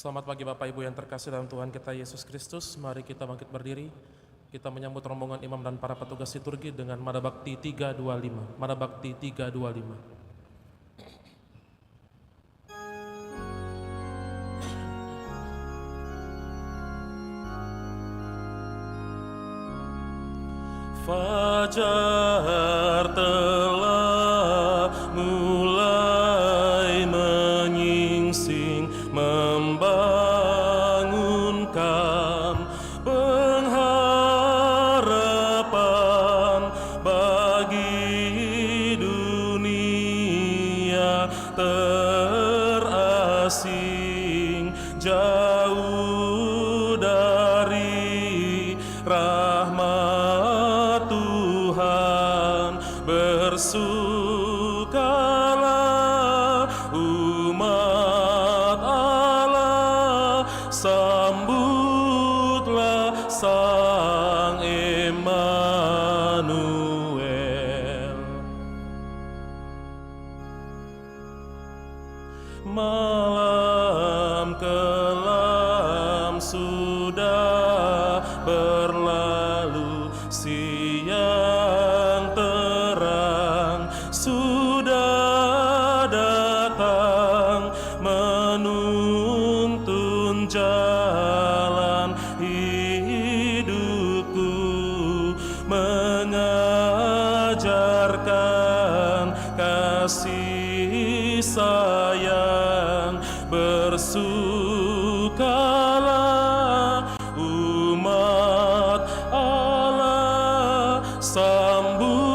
Selamat pagi Bapak Ibu yang terkasih dalam Tuhan kita Yesus Kristus. Mari kita bangkit berdiri. Kita menyambut rombongan imam dan para petugas liturgi dengan Mada Bakti 325. Mada Bakti 325. Fajar telah mulai menyingsing, membangunkan pengharapan bagi dunia terasing jauh dari rahmat Tuhan. Bersukalah umat Allah, sambutlah Sang Immanuel. Malam kelam sudah berlalu, siang terang sudah datang, menuntun jalan hidupku, mengajarkan kasih sayang. Bersukalah umat Allah, sambutlah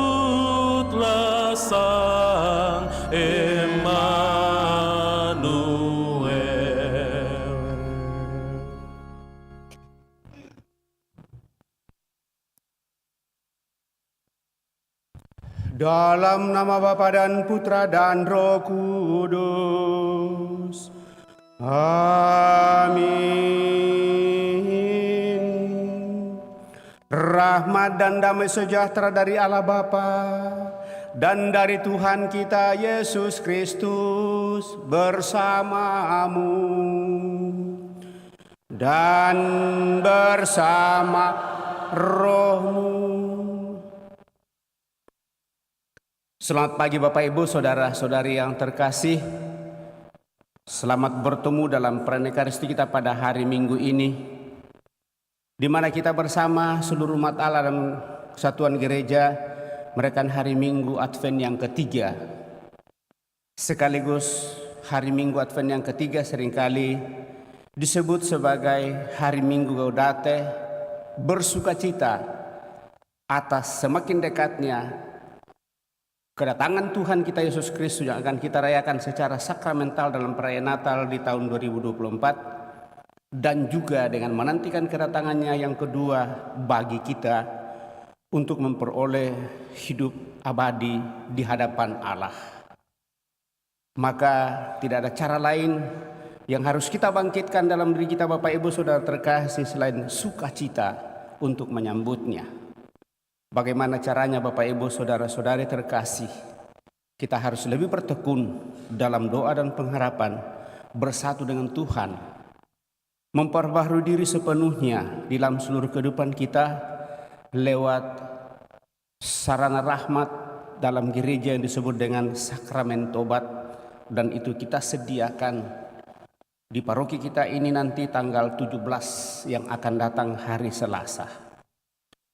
Sang Immanuel. Dalam nama Bapa dan Putra dan Roh Kudus. Amin. Rahmat dan damai sejahtera dari Allah Bapa dan dari Tuhan kita Yesus Kristus bersamamu dan bersama rohmu. Selamat pagi Bapak Ibu, saudara-saudari yang terkasih. Selamat bertemu dalam perayaan Ekaristi kita pada hari Minggu ini, di mana kita bersama seluruh umat Allah dan Kesatuan Gereja merayakan hari Minggu Advent yang ketiga. Sekaligus hari Minggu Advent yang ketiga seringkali disebut sebagai hari Minggu Gaudate, bersukacita atas semakin dekatnya kedatangan Tuhan kita Yesus Kristus yang akan kita rayakan secara sakramental dalam perayaan Natal di tahun 2024, dan juga dengan menantikan kedatangannya yang kedua bagi kita untuk memperoleh hidup abadi di hadapan Allah. Maka tidak ada cara lain yang harus kita bangkitkan dalam diri kita Bapak Ibu Saudara terkasih selain sukacita untuk menyambutnya. Bagaimana caranya Bapak Ibu Saudara-saudari terkasih? Kita harus lebih bertekun dalam doa dan pengharapan, bersatu dengan Tuhan, memperbaharui diri sepenuhnya di dalam seluruh kehidupan kita lewat sarana rahmat dalam gereja yang disebut dengan sakramen tobat, dan itu kita sediakan di paroki kita ini nanti tanggal 17 yang akan datang hari Selasa.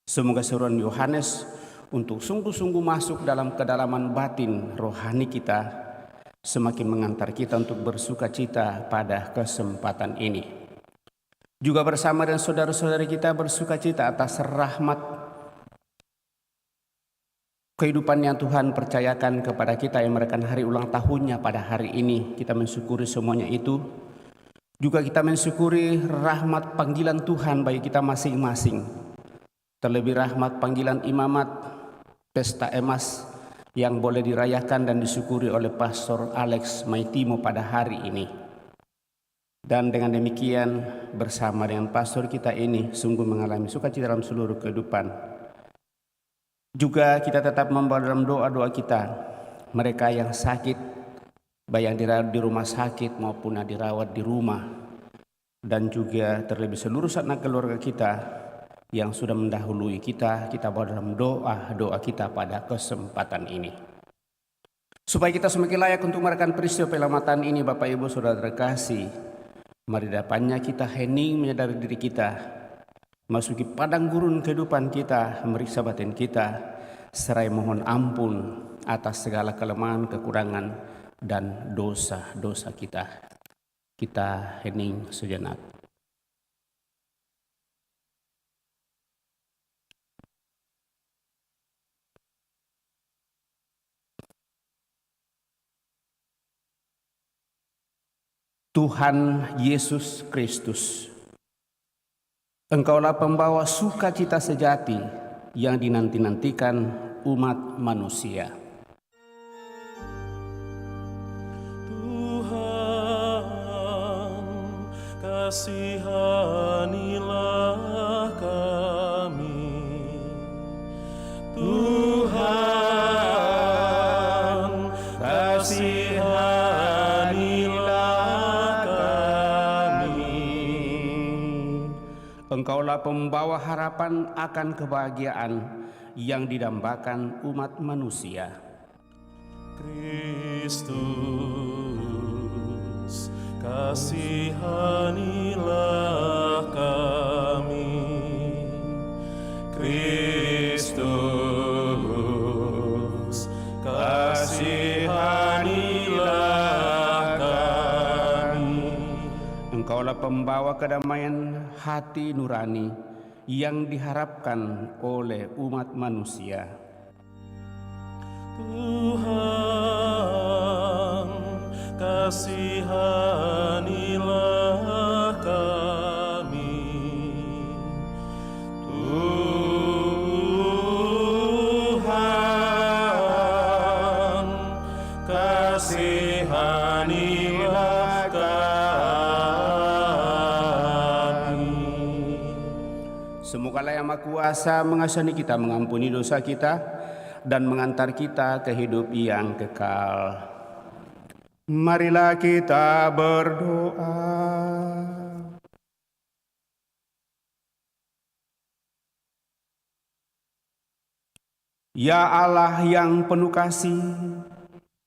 Semoga seruan Yohanes untuk sungguh-sungguh masuk dalam kedalaman batin rohani kita semakin mengantar kita untuk bersukacita pada kesempatan ini. Juga bersama dengan saudara-saudari kita bersukacita atas rahmat kehidupan yang Tuhan percayakan kepada kita yang merayakan hari ulang tahunnya pada hari ini. Kita mensyukuri semuanya itu. Juga kita mensyukuri rahmat panggilan Tuhan bagi kita masing-masing. Terlebih rahmat panggilan imamat Pesta Emas yang boleh dirayakan dan disyukuri oleh Pastor Alex Maitimo pada hari ini. Dan dengan demikian bersama dengan pastor kita ini sungguh mengalami sukacita dalam seluruh kehidupan. Juga kita tetap membawa dalam doa-doa kita mereka yang sakit, baik yang dirawat di rumah sakit maupun yang dirawat di rumah. dan juga terlebih seluruh sanak keluarga kita yang sudah mendahului kita bawa dalam doa kita pada kesempatan ini. Supaya kita semakin layak untuk merayakan peristiwa penyelamatan ini, Bapak Ibu Saudara terkasih, mari depannya kita hening menyadari diri kita, masuki padang gurun kehidupan kita, meriksa batin kita, seraya mohon ampun atas segala kelemahan, kekurangan, dan dosa-dosa kita. Kita hening sejenak. Tuhan Yesus Kristus, Engkaulah pembawa sukacita sejati yang dinanti-nantikan umat manusia. Tuhan, kasihanilah kami. Tuhan, kasihanilah kami. Engkaulah pembawa harapan akan kebahagiaan yang didambakan umat manusia. Kristus, kasihanilah kami. Kristus, kasihanilah kami. Engkaulah pembawa kedamaian hati nurani yang diharapkan oleh umat manusia. Tuhan, kasihanilah kami. Tuhan, kasihanilah kami. Semoga Yang Maha Kuasa mengasihani kita, mengampuni dosa kita, dan mengantar kita ke hidup yang kekal. Marilah kita berdoa. Ya Allah yang penuh kasih,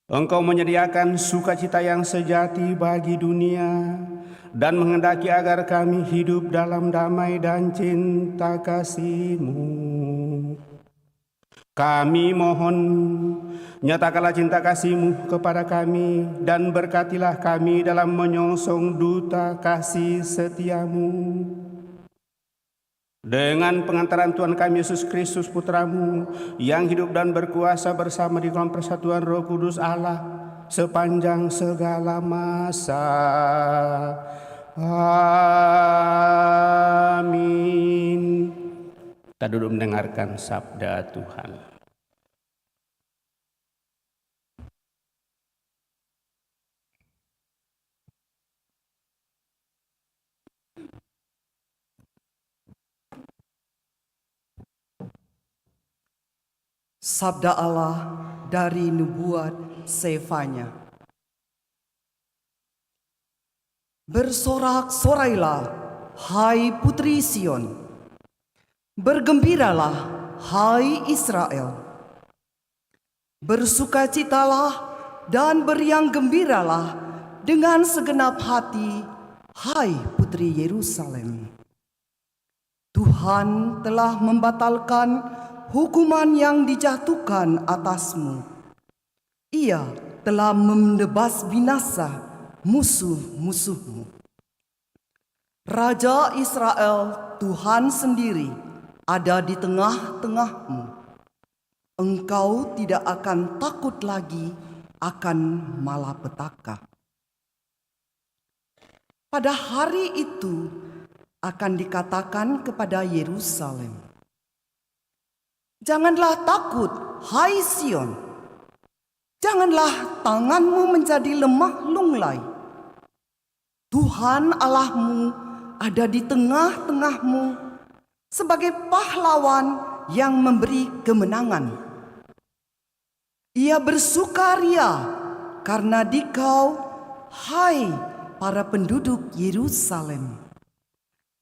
Engkau menyediakan sukacita yang sejati bagi dunia dan menghendaki agar kami hidup dalam damai dan cinta kasih-Mu. Kami mohon, nyatakanlah cinta kasih-Mu kepada kami dan berkatilah kami dalam menyongsong duta kasih setia-Mu. Dengan pengantaran Tuhan kami Yesus Kristus Putra-Mu yang hidup dan berkuasa bersama di dalam persatuan Roh Kudus Allah sepanjang segala masa. Amin. Kita duduk mendengarkan sabda Tuhan. Sabda Allah dari nubuat Sefanya. Bersorak-sorailah, hai putri Sion. Bergembiralah, hai Israel. Bersukacitalah dan beriang gembiralah dengan segenap hati, hai putri Yerusalem. Tuhan telah membatalkan hukuman yang dijatuhkan atasmu. Ia telah menebas binasa musuh-musuhmu. Raja Israel, Tuhan sendiri, ada di tengah-tengahmu. Engkau tidak akan takut lagi akan malapetaka. Pada hari itu akan dikatakan kepada Yerusalem, janganlah takut, hai Sion. Janganlah tanganmu menjadi lemah lunglai. Tuhan Allahmu ada di tengah-tengahmu sebagai pahlawan yang memberi kemenangan. Ia bersukaria karena dikau, hai para penduduk Yerusalem.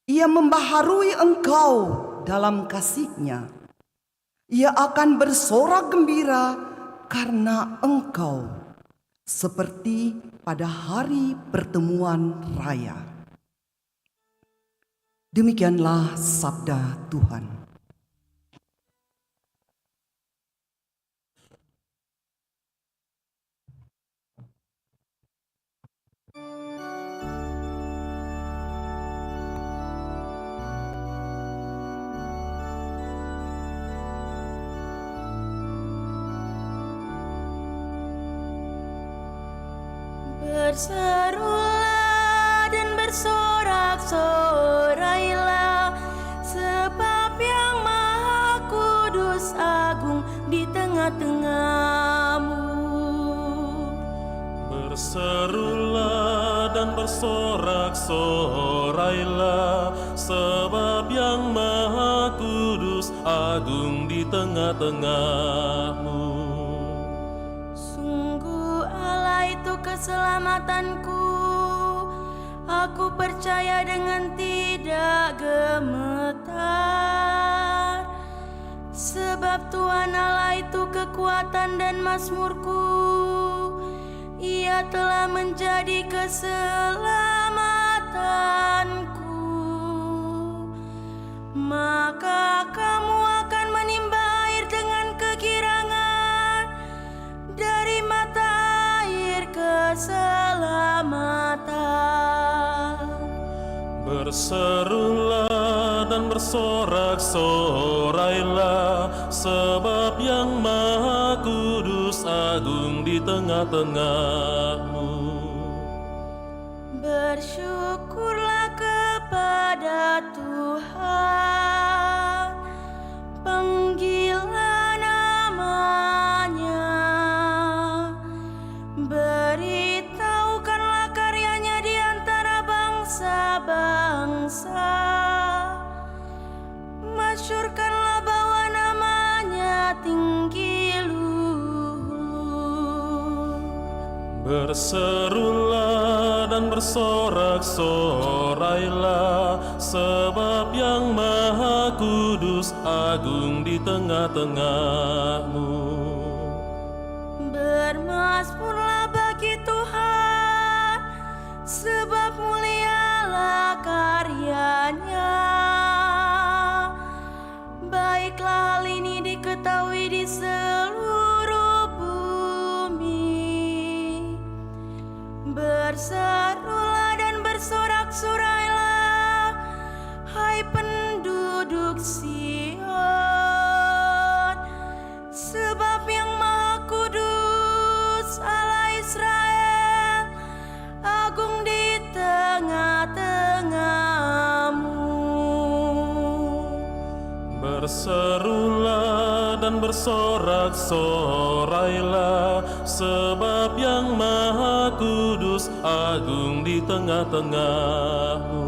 Ia membaharui engkau dalam kasih-Nya. Ia akan bersorak gembira karena engkau, seperti pada hari pertemuan raya. Demikianlah sabda Tuhan. Berserulah dan bersorak-sorailah, sebab Yang Maha Kudus agung di tengah-tengahmu. Berserulah dan bersorak-sorailah, sebab Yang Maha Kudus agung di tengah-tengahmu. Sungguh Allah itu keselamatanku, aku percaya dengan tidak gemetar. Sebab Tuhan Allah itu kekuatan dan mazmurku, Ia telah menjadi keselamatanku. Maka kamu akan menimba air dengan kegirangan dari mata air keselamatan. Berserulah dan bersorak-sorailah, sebab Yang Maha Kudus agung di tengah-tengahmu. Bersyukurlah kepada Tuhan, panggillah nama-Nya, beritahukanlah karya-Nya di antara bangsa-bangsa, masyurkanlah bahwa nama-Nya tinggi luhur. Berserulah dan bersorak-sorailah, sebab Yang Maha Kudus agung di tengah-tengahmu. Bermazmurlah bagi Tuhan, sebab mulialah karya-Nya. Baiklah hal ini diketahui di seluruh bumi. Berserulah dan bersorak-sorailah, hai penduduk Sion, sebab Yang Maha Kudus Allah Israel agung di tengah-tengahmu. Berserulah dan bersorak-sorailah, sebab Yang Maha Kudus agung di tengah-tengahmu.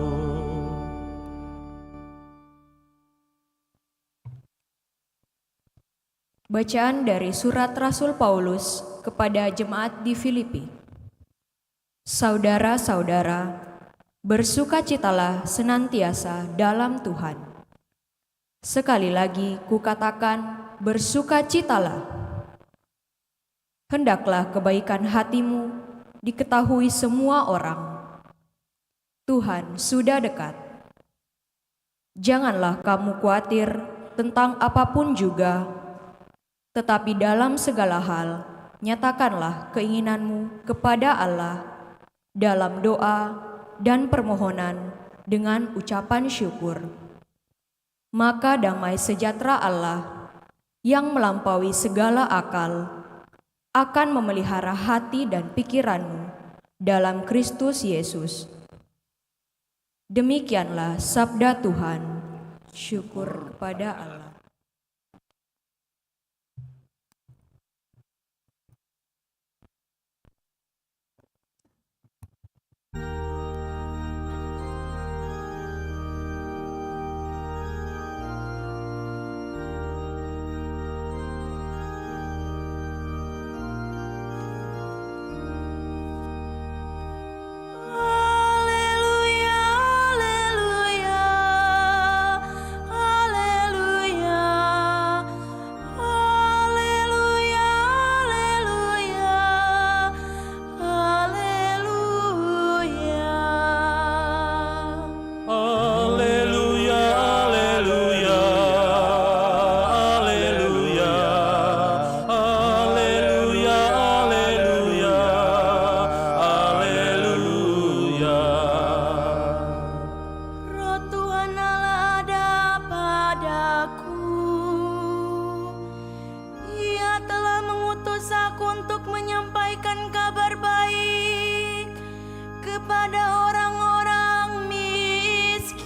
Bacaan dari surat Rasul Paulus kepada jemaat di Filipi. Saudara-saudara, bersukacitalah senantiasa dalam Tuhan. Sekali lagi kukatakan, bersukacitalah. Hendaklah kebaikan hatimu diketahui semua orang. Tuhan sudah dekat. Janganlah kamu khawatir tentang apapun juga, tetapi dalam segala hal, nyatakanlah keinginanmu kepada Allah dalam doa dan permohonan dengan ucapan syukur. Maka damai sejahtera Allah yang melampaui segala akal akan memelihara hati dan pikiranmu dalam Kristus Yesus. Demikianlah sabda Tuhan. Syukur kepada Allah. Haleluya, haleluya. kepada orang-orang miskin.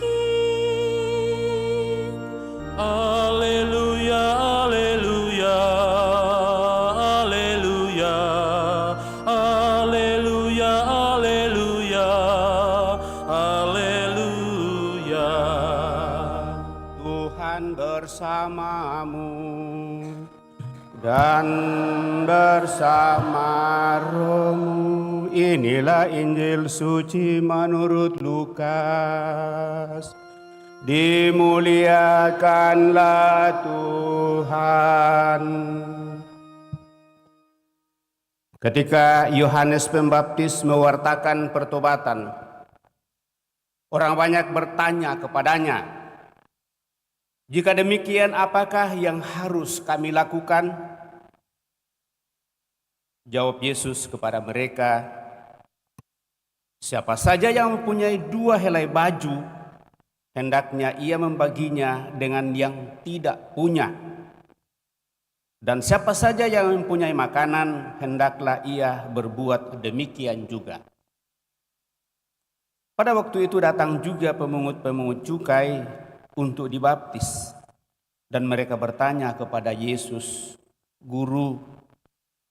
Haleluya, haleluya, haleluya, haleluya, haleluya, haleluya. Tuhan bersamamu dan bersama rohmu. Inilah Injil suci menurut Lukas. Dimuliakanlah Tuhan. Ketika Yohanes Pembaptis mewartakan pertobatan, orang banyak bertanya kepadanya, "Jika demikian, apakah yang harus kami lakukan?" Jawab Yesus kepada mereka, "Siapa saja yang mempunyai 2 helai baju, hendaknya ia membaginya dengan yang tidak punya. Dan siapa saja yang mempunyai makanan, hendaklah ia berbuat demikian juga." Pada waktu itu datang juga pemungut-pemungut cukai untuk dibaptis. Dan mereka bertanya kepada Yesus, "Guru,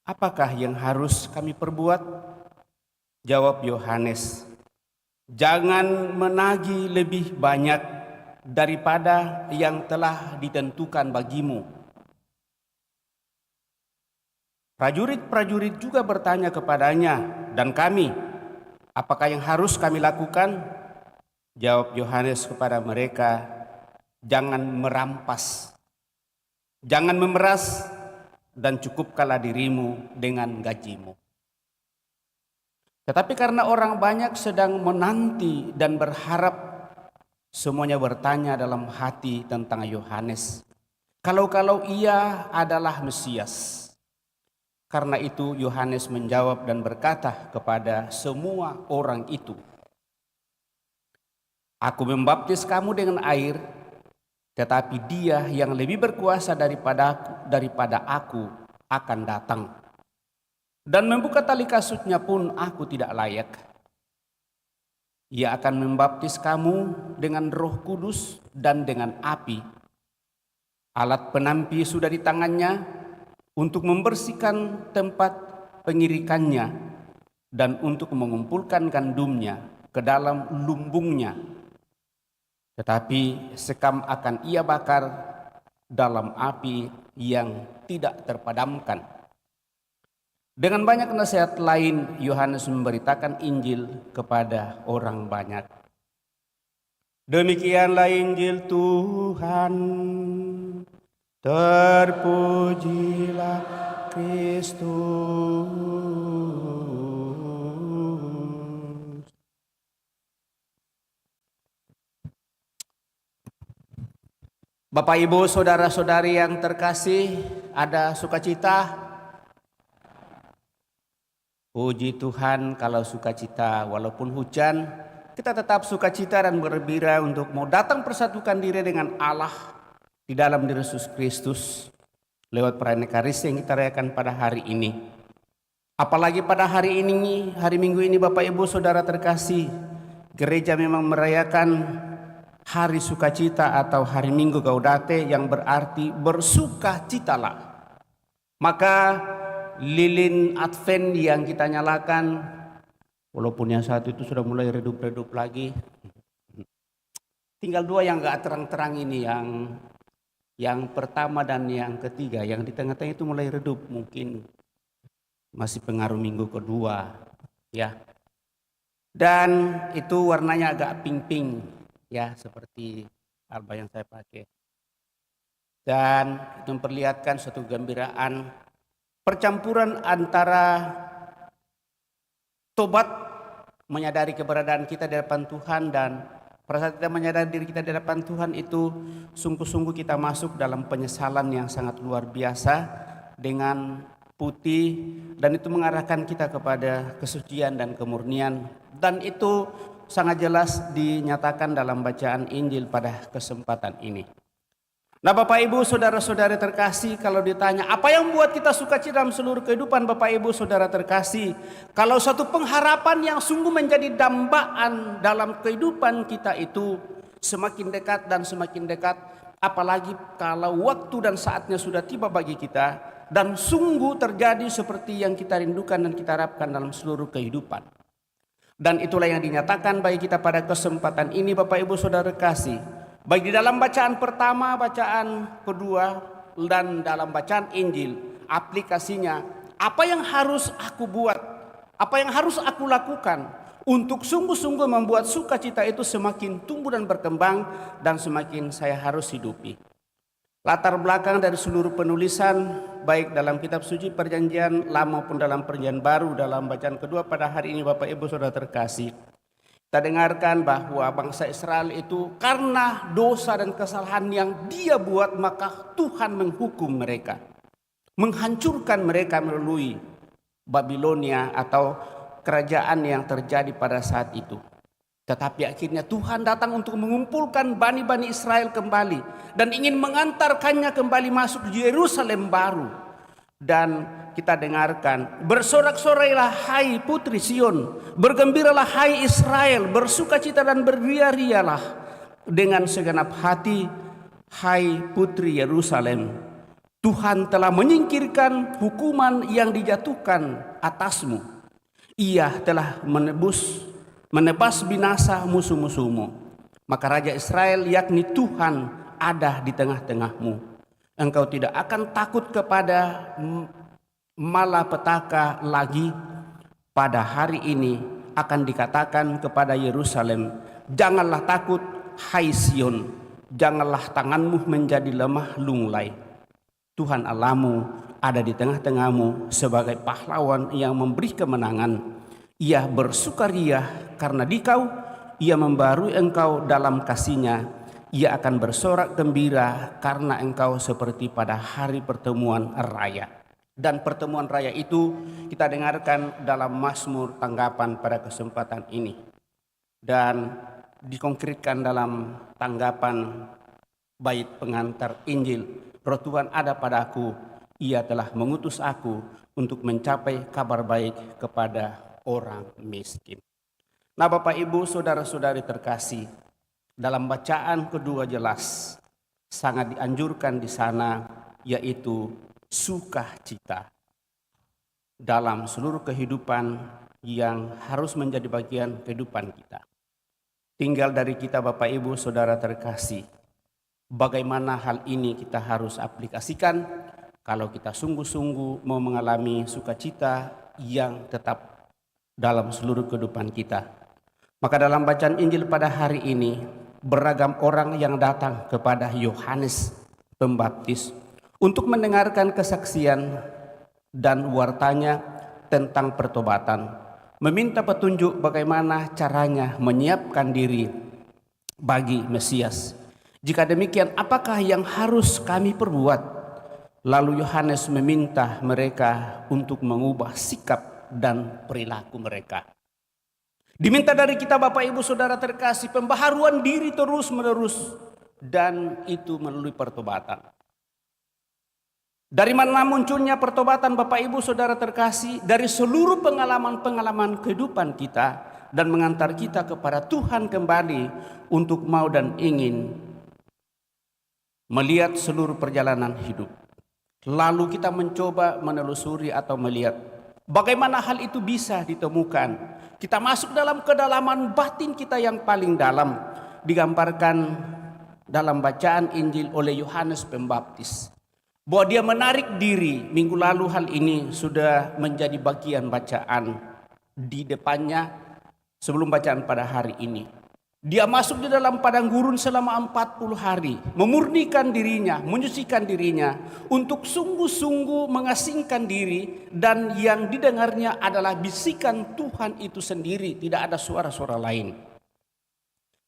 apakah yang harus kami perbuat?" Jawab Yohanes, "Jangan menagih lebih banyak daripada yang telah ditentukan bagimu." Prajurit-prajurit juga bertanya kepadanya, "Dan kami, apakah yang harus kami lakukan?" Jawab Yohanes kepada mereka, "Jangan merampas, jangan memeras, dan cukupkanlah dirimu dengan gajimu." Tetapi karena orang banyak sedang menanti dan berharap, semuanya bertanya dalam hati tentang Yohanes, kalau ia adalah Mesias. Karena itu Yohanes menjawab dan berkata kepada semua orang itu, "Aku membaptis kamu dengan air, tetapi Dia yang lebih berkuasa daripada aku akan datang. Dan membuka tali kasutnya pun aku tidak layak. Ia akan membaptis kamu dengan Roh Kudus dan dengan api. Alat penampi sudah di tangannya untuk membersihkan tempat pengirikannya dan untuk mengumpulkan gandumnya ke dalam lumbungnya. Tetapi sekam akan ia bakar dalam api yang tidak terpadamkan." Dengan banyak nasihat lain, Yohanes memberitakan Injil kepada orang banyak. Demikianlah Injil Tuhan. Terpujilah Kristus. Bapak, Ibu, saudara-saudari yang terkasih, ada sukacita. Puji Tuhan kalau sukacita, walaupun hujan, kita tetap sukacita dan bergembira untuk mau datang persatukan diri dengan Allah di dalam diri Yesus Kristus lewat perayaan Ekaristi yang kita rayakan pada hari ini. Apalagi pada hari ini, hari Minggu ini, Bapak Ibu Saudara terkasih, gereja memang merayakan hari sukacita atau hari Minggu Gaudate yang berarti bersukacitalah. Maka lilin Advent yang kita nyalakan, walaupun yang satu itu sudah mulai redup-redup lagi, tinggal 2 yang gak terang-terang ini, yang pertama dan yang ketiga. Yang di tengah-tengah itu mulai redup, mungkin masih pengaruh minggu kedua ya. Dan itu warnanya agak pink-pink ya, seperti alba yang saya pakai. Dan itu memperlihatkan suatu kegembiraan, percampuran antara tobat, menyadari keberadaan kita di hadapan Tuhan, dan pada saat kita menyadari diri kita di hadapan Tuhan itu sungguh-sungguh kita masuk dalam penyesalan yang sangat luar biasa dengan putih, dan itu mengarahkan kita kepada kesucian dan kemurnian, dan itu sangat jelas dinyatakan dalam bacaan Injil pada kesempatan ini. Nah Bapak Ibu saudara-saudara terkasih, kalau ditanya apa yang membuat kita sukacita dalam seluruh kehidupan, Bapak Ibu saudara terkasih, kalau suatu pengharapan yang sungguh menjadi dambaan dalam kehidupan kita itu semakin dekat dan semakin dekat, apalagi kalau waktu dan saatnya sudah tiba bagi kita dan sungguh terjadi seperti yang kita rindukan dan kita harapkan dalam seluruh kehidupan. Dan itulah yang dinyatakan bagi kita pada kesempatan ini Bapak Ibu saudara terkasih, baik di dalam bacaan pertama, bacaan kedua, dan dalam bacaan Injil, aplikasinya, apa yang harus aku buat, apa yang harus aku lakukan untuk sungguh-sungguh membuat sukacita itu semakin tumbuh dan berkembang dan semakin saya harus hidupi. Latar belakang dari seluruh penulisan, baik dalam kitab suci perjanjian lama maupun dalam perjanjian baru, dalam bacaan kedua pada hari ini Bapak Ibu saudara terkasih, kita dengarkan bahwa bangsa Israel itu karena dosa dan kesalahan yang dia buat, maka Tuhan menghukum mereka, menghancurkan mereka melalui Babilonia atau kerajaan yang terjadi pada saat itu. Tetapi akhirnya Tuhan datang untuk mengumpulkan Bani Israel kembali dan ingin mengantarkannya kembali masuk Yerusalem baru. Dan kita dengarkan, bersorak-sorailah hai putri Sion, bergembiralah hai Israel, bersukacita dan berria-rialah dengan segenap hati hai putri Yerusalem. Tuhan telah menyingkirkan hukuman yang dijatuhkan atasmu. Ia telah menebas binasa musuh-musuhmu. Maka Raja Israel yakni Tuhan ada di tengah-tengahmu. Engkau tidak akan takut kepada malapetaka lagi. Pada hari ini akan dikatakan kepada Yerusalem, janganlah takut hai Sion, janganlah tanganmu menjadi lemah lunglai. Tuhan Allahmu ada di tengah-tengahmu sebagai pahlawan yang memberi kemenangan. Ia bersukaria karena dikau, ia membarui engkau dalam kasihnya. Ia akan bersorak gembira karena engkau seperti pada hari pertemuan raya. Dan pertemuan raya itu kita dengarkan dalam Mazmur tanggapan pada kesempatan ini. Dan dikonkretkan dalam tanggapan bait pengantar Injil. Roh Tuhan ada padaku, ia telah mengutus aku untuk mencapai kabar baik kepada orang miskin. Nah Bapak Ibu saudara-saudari terkasih, dalam bacaan kedua jelas sangat dianjurkan di sana, yaitu sukacita dalam seluruh kehidupan yang harus menjadi bagian kehidupan kita. Tinggal dari kita Bapak Ibu saudara terkasih, bagaimana hal ini kita harus aplikasikan kalau kita sungguh-sungguh mau mengalami sukacita yang tetap dalam seluruh kehidupan kita. Maka dalam bacaan Injil pada hari ini, beragam orang yang datang kepada Yohanes Pembaptis untuk mendengarkan kesaksian dan wartanya tentang pertobatan, meminta petunjuk bagaimana caranya menyiapkan diri bagi Mesias. Jika demikian, apakah yang harus kami perbuat? Lalu Yohanes meminta mereka untuk mengubah sikap dan perilaku mereka. Diminta dari kita Bapak Ibu Saudara terkasih, pembaharuan diri terus menerus, dan itu melalui pertobatan. Dari mana munculnya pertobatan Bapak Ibu Saudara terkasih? Dari seluruh pengalaman-pengalaman kehidupan kita dan mengantar kita kepada Tuhan kembali untuk mau dan ingin melihat seluruh perjalanan hidup. Lalu kita mencoba menelusuri atau melihat bagaimana hal itu bisa ditemukan. Kita masuk dalam kedalaman batin kita yang paling dalam, digambarkan dalam bacaan Injil oleh Yohanes Pembaptis, bahwa dia menarik diri. Minggu lalu hal ini sudah menjadi bagian bacaan di depannya sebelum bacaan pada hari ini. Dia masuk di dalam padang gurun selama 40 hari, memurnikan dirinya, menyucikan dirinya untuk sungguh-sungguh mengasingkan diri, dan yang didengarnya adalah bisikan Tuhan itu sendiri, tidak ada suara-suara lain.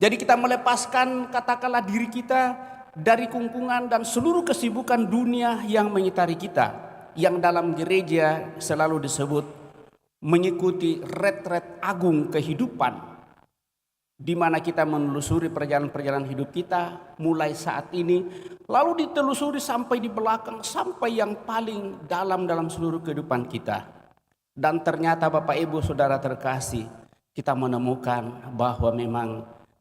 Jadi kita melepaskan katakanlah diri kita dari kungkungan dan seluruh kesibukan dunia yang mengitari kita, yang dalam gereja selalu disebut mengikuti retret agung kehidupan. di mana kita menelusuri perjalanan-perjalanan hidup kita mulai saat ini, lalu ditelusuri sampai di belakang, sampai yang paling dalam seluruh kehidupan kita. Dan ternyata Bapak Ibu Saudara terkasih, kita menemukan bahwa memang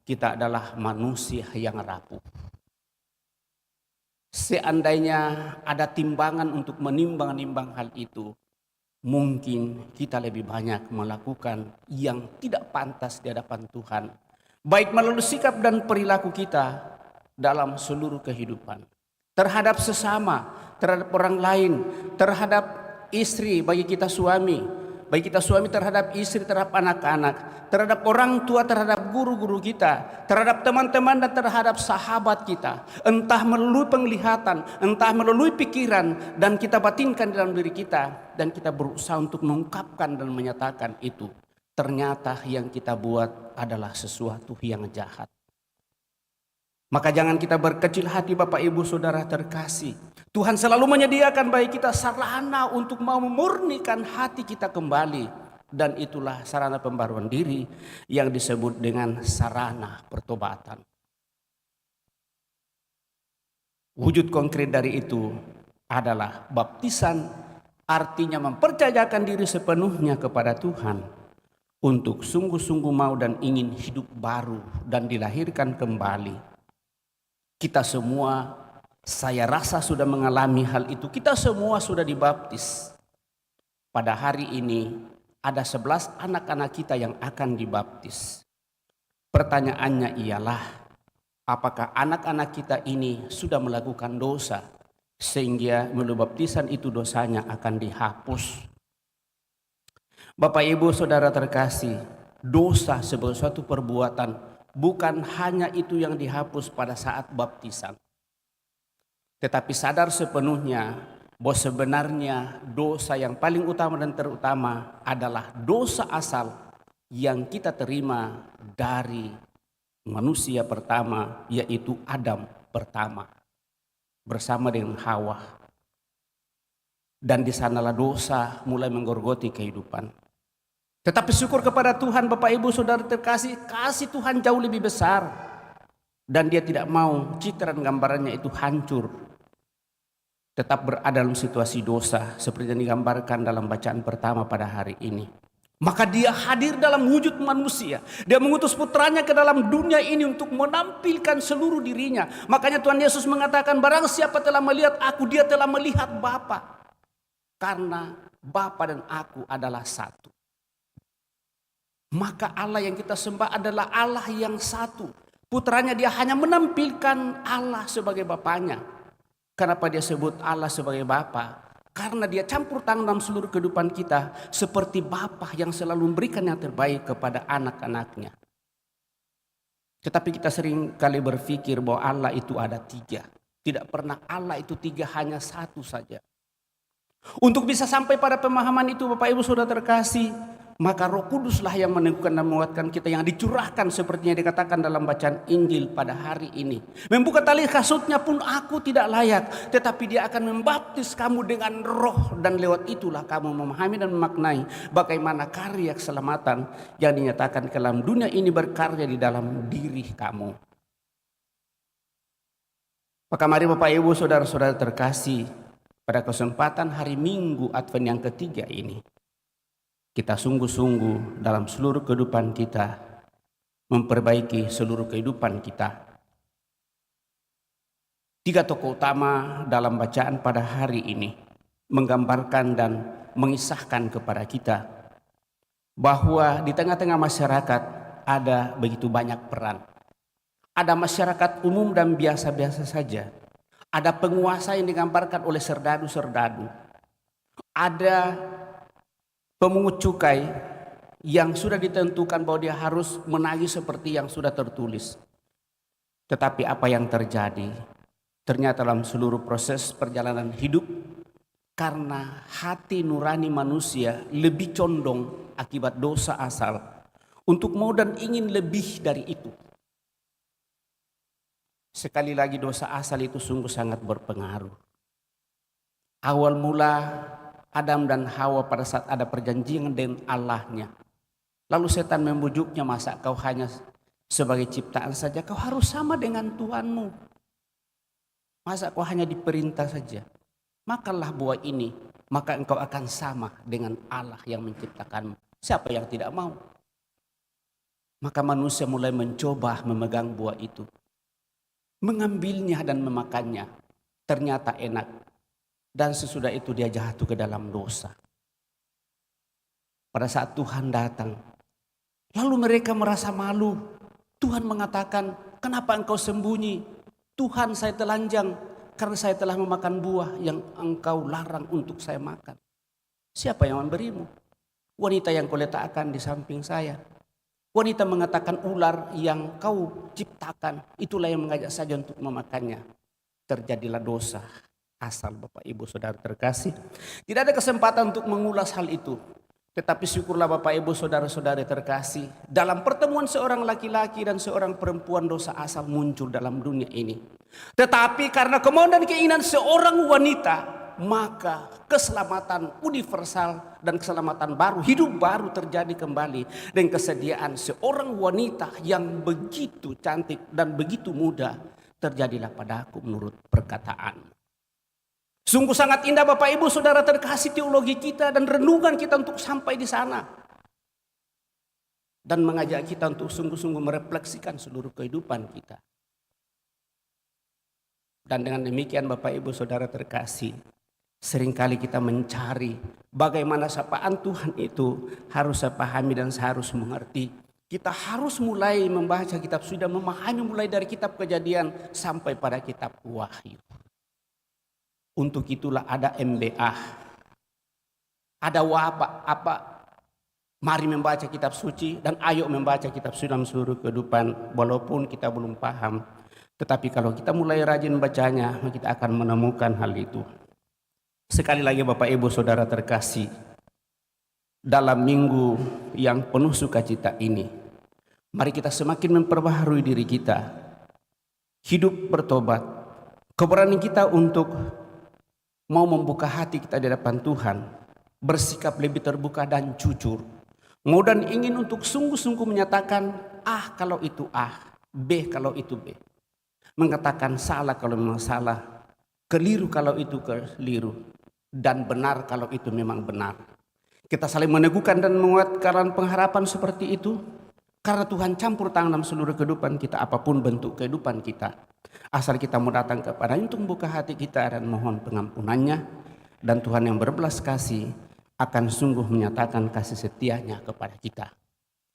kita adalah manusia yang rapuh. Seandainya ada timbangan untuk menimbang-nimbang hal itu, mungkin kita lebih banyak melakukan yang tidak pantas di hadapan Tuhan, baik melalui sikap dan perilaku kita dalam seluruh kehidupan, terhadap sesama, terhadap orang lain, terhadap istri bagi kita suami, bagi kita suami terhadap istri, terhadap anak-anak, terhadap orang tua, terhadap guru-guru kita, terhadap teman-teman dan terhadap sahabat kita. Entah melalui penglihatan, entah melalui pikiran, dan kita batinkan dalam diri kita, dan kita berusaha untuk mengungkapkan dan menyatakan itu. Ternyata yang kita buat adalah sesuatu yang jahat. Maka jangan kita berkecil hati Bapak Ibu Saudara terkasih. Tuhan selalu menyediakan bagi kita sarana untuk mau memurnikan hati kita kembali. Dan itulah sarana pembaruan diri yang disebut dengan sarana pertobatan. Wujud konkret dari itu adalah baptisan, artinya mempercayakan diri sepenuhnya kepada Tuhan untuk sungguh-sungguh mau dan ingin hidup baru dan dilahirkan kembali. Kita semua, saya rasa sudah mengalami hal itu. Kita semua sudah dibaptis. Pada hari ini ada 11 anak-anak kita yang akan dibaptis. Pertanyaannya ialah, apakah anak-anak kita ini sudah melakukan dosa sehingga melalui baptisan itu dosanya akan dihapus? Bapak Ibu Saudara terkasih, dosa sebagai suatu perbuatan bukan hanya itu yang dihapus pada saat baptisan. Tetapi sadar sepenuhnya bahwa sebenarnya dosa yang paling utama dan terutama adalah dosa asal yang kita terima dari manusia pertama, yaitu Adam pertama bersama dengan Hawa. Dan di sanalah dosa mulai menggorgoti kehidupan. Tetapi syukur kepada Tuhan Bapak Ibu Saudara terkasih, kasih Tuhan jauh lebih besar. Dan Dia tidak mau citra dan gambarannya itu hancur. Tetap berada dalam situasi dosa seperti yang digambarkan dalam bacaan pertama pada hari ini. Maka Dia hadir dalam wujud manusia. Dia mengutus putranya ke dalam dunia ini untuk menampilkan seluruh dirinya. Makanya Tuhan Yesus mengatakan, barang siapa telah melihat aku, dia telah melihat Bapa. Karena Bapa dan aku adalah satu. Maka Allah yang kita sembah adalah Allah yang satu. Putranya Dia hanya menampilkan Allah sebagai Bapanya. Kenapa Dia sebut Allah sebagai Bapa? Karena Dia campur tangan dalam seluruh kehidupan kita. Seperti Bapa yang selalu memberikan yang terbaik kepada anak-anaknya. Tetapi kita sering kali berpikir bahwa Allah itu ada 3. Tidak pernah Allah itu 3, hanya satu saja. Untuk bisa sampai pada pemahaman itu Bapak Ibu Saudara terkasih, maka Roh Kuduslah yang meneguhkan dan menguatkan kita, yang dicurahkan seperti yang dikatakan dalam bacaan Injil pada hari ini. Membuka tali kasutnya pun aku tidak layak, tetapi Dia akan membaptis kamu dengan Roh, dan lewat itulah kamu memahami dan memaknai bagaimana karya keselamatan yang dinyatakan ke dalam dunia ini berkarya di dalam diri kamu. Maka mari Bapak Ibu Saudara-saudara terkasih, pada kesempatan hari Minggu Advent yang ketiga ini, kita sungguh-sungguh dalam seluruh kehidupan kita memperbaiki seluruh kehidupan kita. 3 tokoh utama dalam bacaan pada hari ini menggambarkan dan mengisahkan kepada kita bahwa di tengah-tengah masyarakat ada begitu banyak peran. Ada masyarakat umum dan biasa-biasa saja. Ada penguasa yang digambarkan oleh serdadu-serdadu. Ada pemungut cukai yang sudah ditentukan bahwa dia harus menagih seperti yang sudah tertulis. Tetapi apa yang terjadi? Ternyata dalam seluruh proses perjalanan hidup, karena hati nurani manusia lebih condong akibat dosa asal untuk mau dan ingin lebih dari itu. Sekali lagi dosa asal itu sungguh sangat berpengaruh. Awal mula Adam dan Hawa pada saat ada perjanjian dengan Allahnya. Lalu setan membujuknya, masa kau hanya Sebagai ciptaan saja kau harus sama dengan Tuhanmu. Masa kau hanya diperintah saja? Makanlah buah ini, maka engkau akan sama dengan Allah yang menciptakanmu. Siapa yang tidak mau? Maka manusia mulai mencoba memegang buah itu. Mengambilnya dan memakannya. Ternyata enak. Dan sesudah itu dia jatuh ke dalam dosa. Pada saat Tuhan datang, lalu mereka merasa malu. Tuhan mengatakan, kenapa engkau sembunyi? Tuhan, saya telanjang karena saya telah memakan buah yang engkau larang untuk saya makan. Siapa yang memberimu? Wanita yang kau letakkan di samping saya. Wanita mengatakan ular yang kau ciptakan, itulah yang mengajak saja untuk memakannya. Terjadilah dosa. Asal Bapak Ibu Saudara terkasih, tidak ada kesempatan untuk mengulas hal itu. Tetapi syukurlah Bapak Ibu Saudara-saudari terkasih, dalam pertemuan seorang laki-laki dan seorang perempuan dosa asal muncul dalam dunia ini. Tetapi karena kemauan dan keinginan seorang wanita, maka keselamatan universal dan keselamatan baru, hidup baru terjadi kembali. Dan kesediaan seorang wanita yang begitu cantik dan begitu muda terjadilah padaku menurut perkataan. Sungguh sangat indah Bapak Ibu Saudara terkasih teologi kita dan renungan kita untuk sampai di sana. Dan mengajak kita untuk sungguh-sungguh merefleksikan seluruh kehidupan kita. Dan dengan demikian Bapak Ibu Saudara terkasih, seringkali kita mencari bagaimana sapaan Tuhan itu harus saya pahami dan saya harus mengerti. Kita harus mulai membaca kitab sudah memahami mulai dari kitab Kejadian sampai pada kitab Wahyu. Untuk itulah ada MBA, ada mari membaca kitab suci dan ayo membaca kitab suci dalam seluruh kehidupan. Walaupun kita belum paham, tetapi kalau kita mulai rajin bacanya, kita akan menemukan hal itu. Sekali lagi Bapak Ibu Saudara terkasih, dalam minggu yang penuh sukacita ini, mari kita semakin memperbaharui diri kita, hidup bertobat, keberanian kita untuk mau membuka hati kita di hadapan Tuhan, bersikap lebih terbuka dan jujur, mau dan ingin untuk sungguh-sungguh menyatakan A kalau itu A, B kalau itu B, mengatakan salah kalau memang salah, keliru kalau itu keliru, dan benar kalau itu memang benar. Kita saling meneguhkan dan menguatkan pengharapan seperti itu, karena Tuhan campur tangan dalam seluruh kehidupan kita, apapun bentuk kehidupan kita. Asal kita mau datang kepadanya untuk membuka hati kita dan mohon pengampunannya. Dan Tuhan yang berbelas kasih akan sungguh menyatakan kasih setianya kepada kita.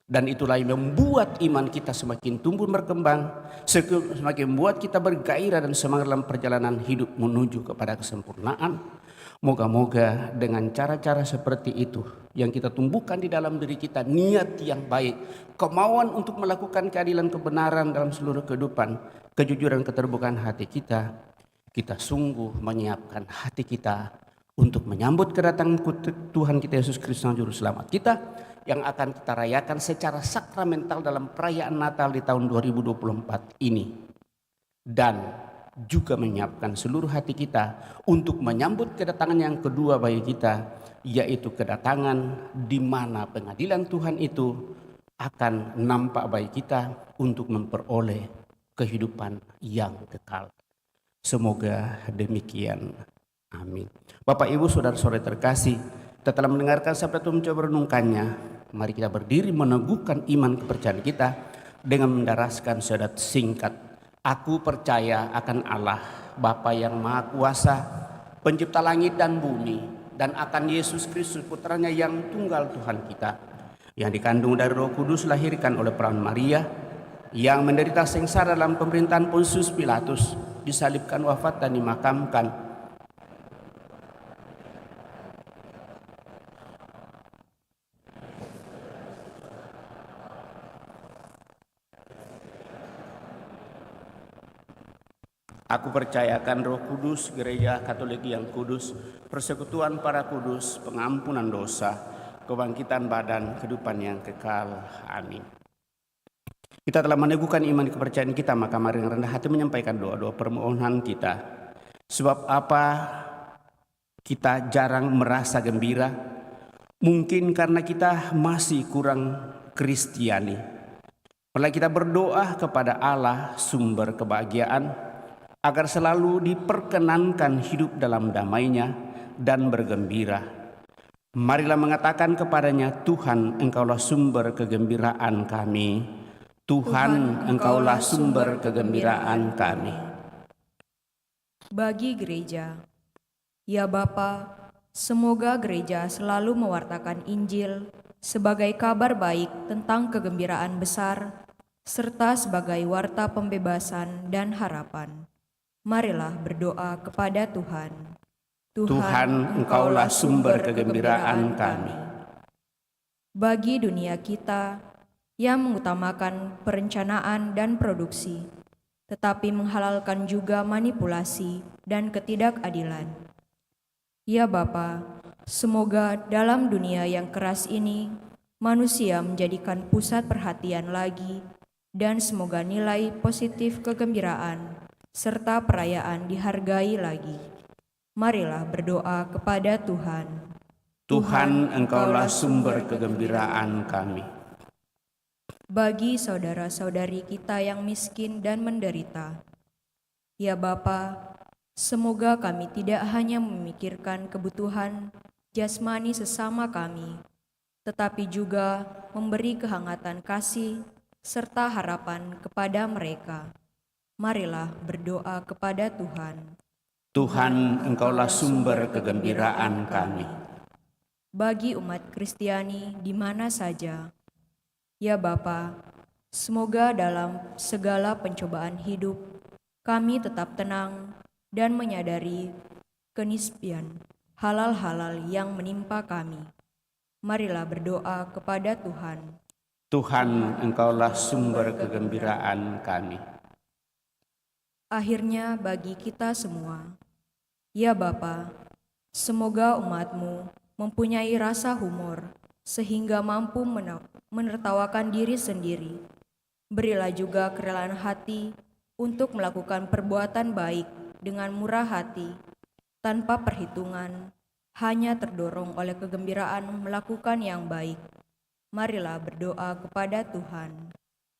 Dan itulah yang membuat iman kita semakin tumbuh berkembang, semakin membuat kita bergairah dan semangat dalam perjalanan hidup menuju kepada kesempurnaan. Moga-moga dengan cara-cara seperti itu yang kita tumbuhkan di dalam diri kita, niat yang baik, kemauan untuk melakukan keadilan kebenaran dalam seluruh kehidupan, kejujuran keterbukaan hati kita, kita sungguh menyiapkan hati kita untuk menyambut kedatangan Tuhan kita Yesus Kristus Juru Selamat kita yang akan kita rayakan secara sakramental dalam perayaan Natal di tahun 2024 ini. Dan juga menyiapkan seluruh hati kita untuk menyambut kedatangan yang kedua bagi kita, yaitu kedatangan di mana pengadilan Tuhan itu akan nampak bagi kita untuk memperoleh kehidupan yang kekal. Semoga demikian. Amin. Bapak Ibu Saudara-saudari terkasih, setelah mendengarkan sabda Tuhan mencoba renungkannya, mari kita berdiri meneguhkan iman kepercayaan kita dengan mendaraskan syahadat singkat. Aku percaya akan Allah, Bapa yang Maha Kuasa, Pencipta langit dan bumi, dan akan Yesus Kristus putranya yang tunggal Tuhan kita, yang dikandung dari Roh Kudus, lahirkan oleh perawan Maria, yang menderita sengsara dalam pemerintahan Pontius Pilatus, disalibkan, wafat dan dimakamkan. Aku percayakan Roh Kudus, Gereja Katolik yang kudus, persekutuan para kudus, pengampunan dosa, kebangkitan badan, kehidupan yang kekal. Amin. Kita telah meneguhkan iman kepercayaan kita, maka mari dengan rendah hati menyampaikan doa-doa permohonan kita. Sebab apa kita jarang merasa gembira? Mungkin karena kita masih kurang Kristiani. Mari kita berdoa kepada Allah sumber kebahagiaan agar selalu diperkenankan hidup dalam damai-Nya dan bergembira. Marilah mengatakan kepadanya, Tuhan, Engkaulah sumber kegembiraan kami. Tuhan, Engkaulah sumber kegembiraan kami. Bagi gereja, ya Bapa, semoga gereja selalu mewartakan Injil sebagai kabar baik tentang kegembiraan besar, serta sebagai warta pembebasan dan harapan. Marilah berdoa kepada Tuhan. Tuhan, Engkaulah sumber kegembiraan kami. Bagi dunia kita yang mengutamakan perencanaan dan produksi, tetapi menghalalkan juga manipulasi dan ketidakadilan. Ya Bapa, semoga dalam dunia yang keras ini, manusia menjadikan pusat perhatian lagi, dan semoga nilai positif kegembiraan serta perayaan dihargai lagi. Marilah berdoa kepada Tuhan. Tuhan, Engkaulah sumber kegembiraan kami. Bagi saudara-saudari kita yang miskin dan menderita, ya Bapa, semoga kami tidak hanya memikirkan kebutuhan jasmani sesama kami, tetapi juga memberi kehangatan kasih serta harapan kepada mereka. Marilah berdoa kepada Tuhan. Tuhan, Engkaulah sumber kegembiraan kami. Bagi umat Kristiani di mana saja, ya Bapa, semoga dalam segala pencobaan hidup kami tetap tenang dan menyadari kenisbian halal-halal yang menimpa kami. Marilah berdoa kepada Tuhan. Tuhan, Engkaulah sumber kegembiraan kami. Akhirnya bagi kita semua, ya Bapa, semoga umat-Mu mempunyai rasa humor sehingga mampu menertawakan diri sendiri. Berilah juga kerelaan hati untuk melakukan perbuatan baik dengan murah hati, tanpa perhitungan, hanya terdorong oleh kegembiraan melakukan yang baik. Marilah berdoa kepada Tuhan.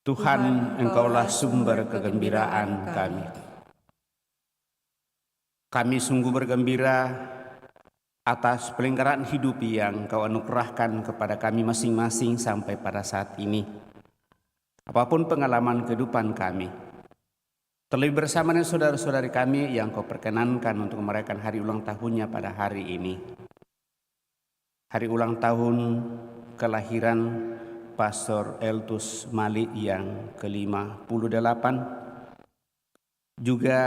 Tuhan, Engkaulah sumber kegembiraan kami. Kami sungguh bergembira atas pelenggaraan hidup yang Kau anugerahkan kepada kami masing-masing sampai pada saat ini. Apapun pengalaman kehidupan kami, terlebih bersama dengan saudara-saudari kami yang Kau perkenankan untuk merayakan hari ulang tahunnya pada hari ini. Hari ulang tahun kelahiran Pastor Eltus Malik yang ke-58, juga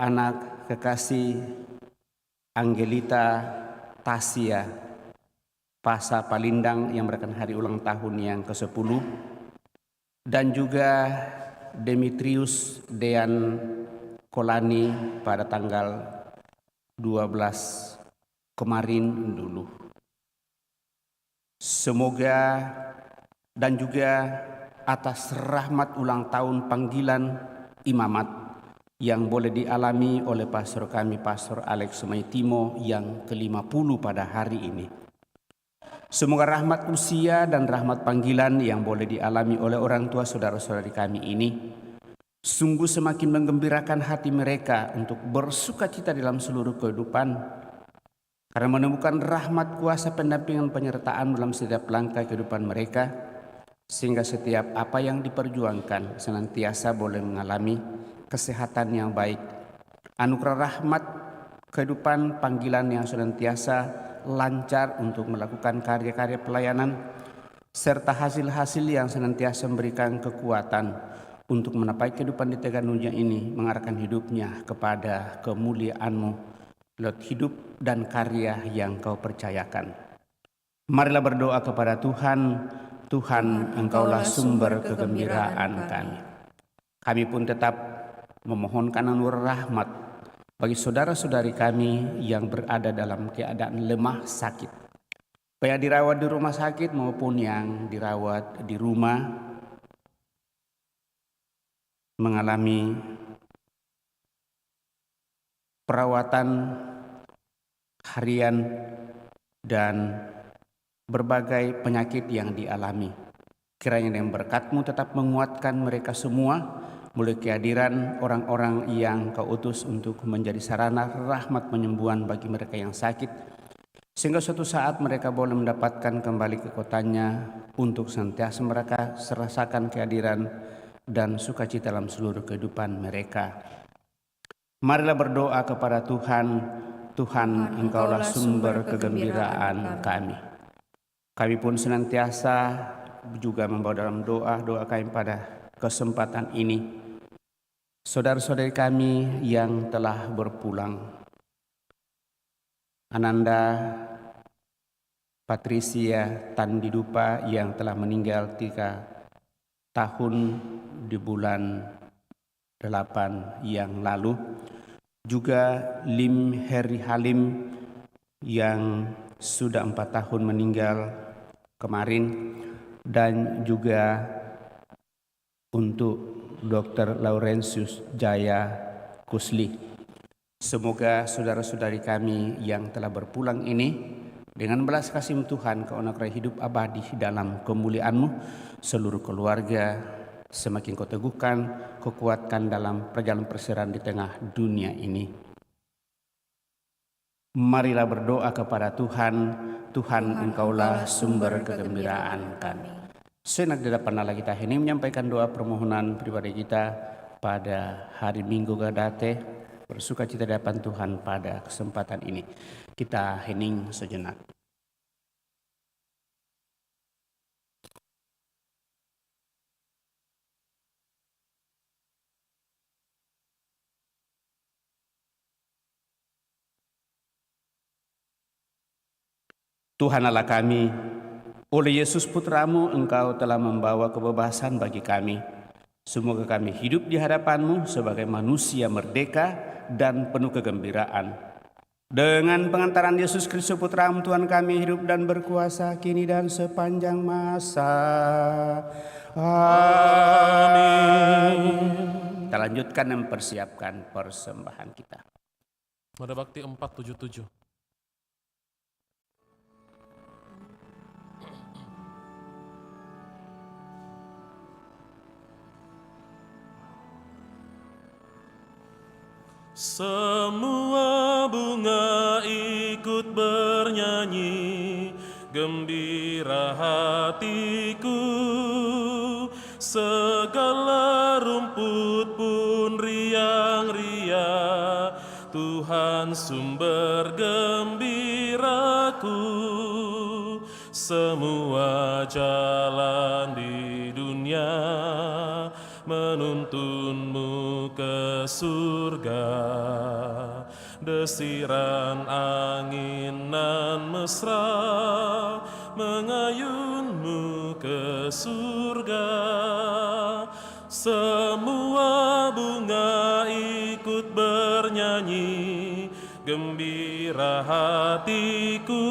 anak kekasih Angelita Tasya Pasa Palindang yang merayakan hari ulang tahun yang ke-10, dan juga Demetrius Dean Kolani pada tanggal 12 kemarin dulu. Semoga dan juga atas rahmat ulang tahun panggilan imamat yang boleh dialami oleh pastor kami, Pastor Alex Sumaitimo yang ke-50 pada hari ini. Semoga rahmat usia dan rahmat panggilan yang boleh dialami oleh orang tua saudara-saudari kami ini sungguh semakin menggembirakan hati mereka untuk bersukacita dalam seluruh kehidupan, karena menemukan rahmat kuasa pendampingan penyertaan dalam setiap langkah kehidupan mereka, sehingga setiap apa yang diperjuangkan senantiasa boleh mengalami kesehatan yang baik, anugerah rahmat kehidupan panggilan yang senantiasa lancar untuk melakukan karya-karya pelayanan, serta hasil-hasil yang senantiasa memberikan kekuatan untuk menapai kehidupan di tegak dunia ini, mengarahkan hidupnya kepada kemuliaan-Mu lewat hidup dan karya yang Kau percayakan. Marilah berdoa kepada Tuhan. Tuhan, Engkaulah sumber kegembiraan kami. Kami pun tetap memohonkan anugerah rahmat bagi saudara-saudari kami yang berada dalam keadaan lemah sakit, baik dirawat di rumah sakit maupun yang dirawat di rumah, mengalami perawatan harian dan berbagai penyakit yang dialami. Kiranya dengan berkat-Mu tetap menguatkan mereka semua, mulai kehadiran orang-orang yang Kau utus untuk menjadi sarana rahmat penyembuhan bagi mereka yang sakit, sehingga suatu saat mereka boleh mendapatkan kembali ke kotanya untuk senantiasa mereka merasakan kehadiran dan sukacita dalam seluruh kehidupan mereka. Marilah berdoa kepada Tuhan. Tuhan, Engkaulah sumber kegembiraan kami. Kami pun senantiasa juga membawa dalam doa kami pada kesempatan ini saudara-saudari kami yang telah berpulang. Ananda Patricia Tandidupa yang telah meninggal 3 tahun di bulan 8 yang lalu. Juga Lim Heri Halim yang sudah 4 tahun meninggal kemarin, dan juga untuk Dr. Laurentius Jaya Kusli. Semoga saudara-saudari kami yang telah berpulang ini dengan belas kasih Tuhan Kau anugerai hidup abadi dalam kemuliaan-Mu. Seluruh keluarga semakin Kau teguhkan, Kau kuatkan dalam perjalanan persiaran di tengah dunia ini. Marilah berdoa kepada Tuhan. Tuhan, Engkaulah sumber kegembiraan kami. Senak di depan Allah kita ini menyampaikan doa permohonan pribadi kita pada hari Minggu Gadate, bersuka cita di hadapan Tuhan pada kesempatan ini. Kita hening sejenak. Tuhan Allah kami, oleh Yesus Putra-Mu Engkau telah membawa kebebasan bagi kami. Semoga kami hidup di hadapan-Mu sebagai manusia merdeka dan penuh kegembiraan. Dengan pengantaran Yesus Kristus Putra-Mu Tuhan kami hidup dan berkuasa kini dan sepanjang masa. Amin. Kita lanjutkan dan mempersiapkan persembahan kita. Nada Bakti 477. Semua bunga ikut bernyanyi, gembira hatiku. Segala rumput pun riang-riang, Tuhan sumber gembiraku. Semua jalan di dunia menuntunmu ke surga. Desiran angin nan mesra mengayunmu ke surga. Semua bunga ikut bernyanyi, gembira hatiku.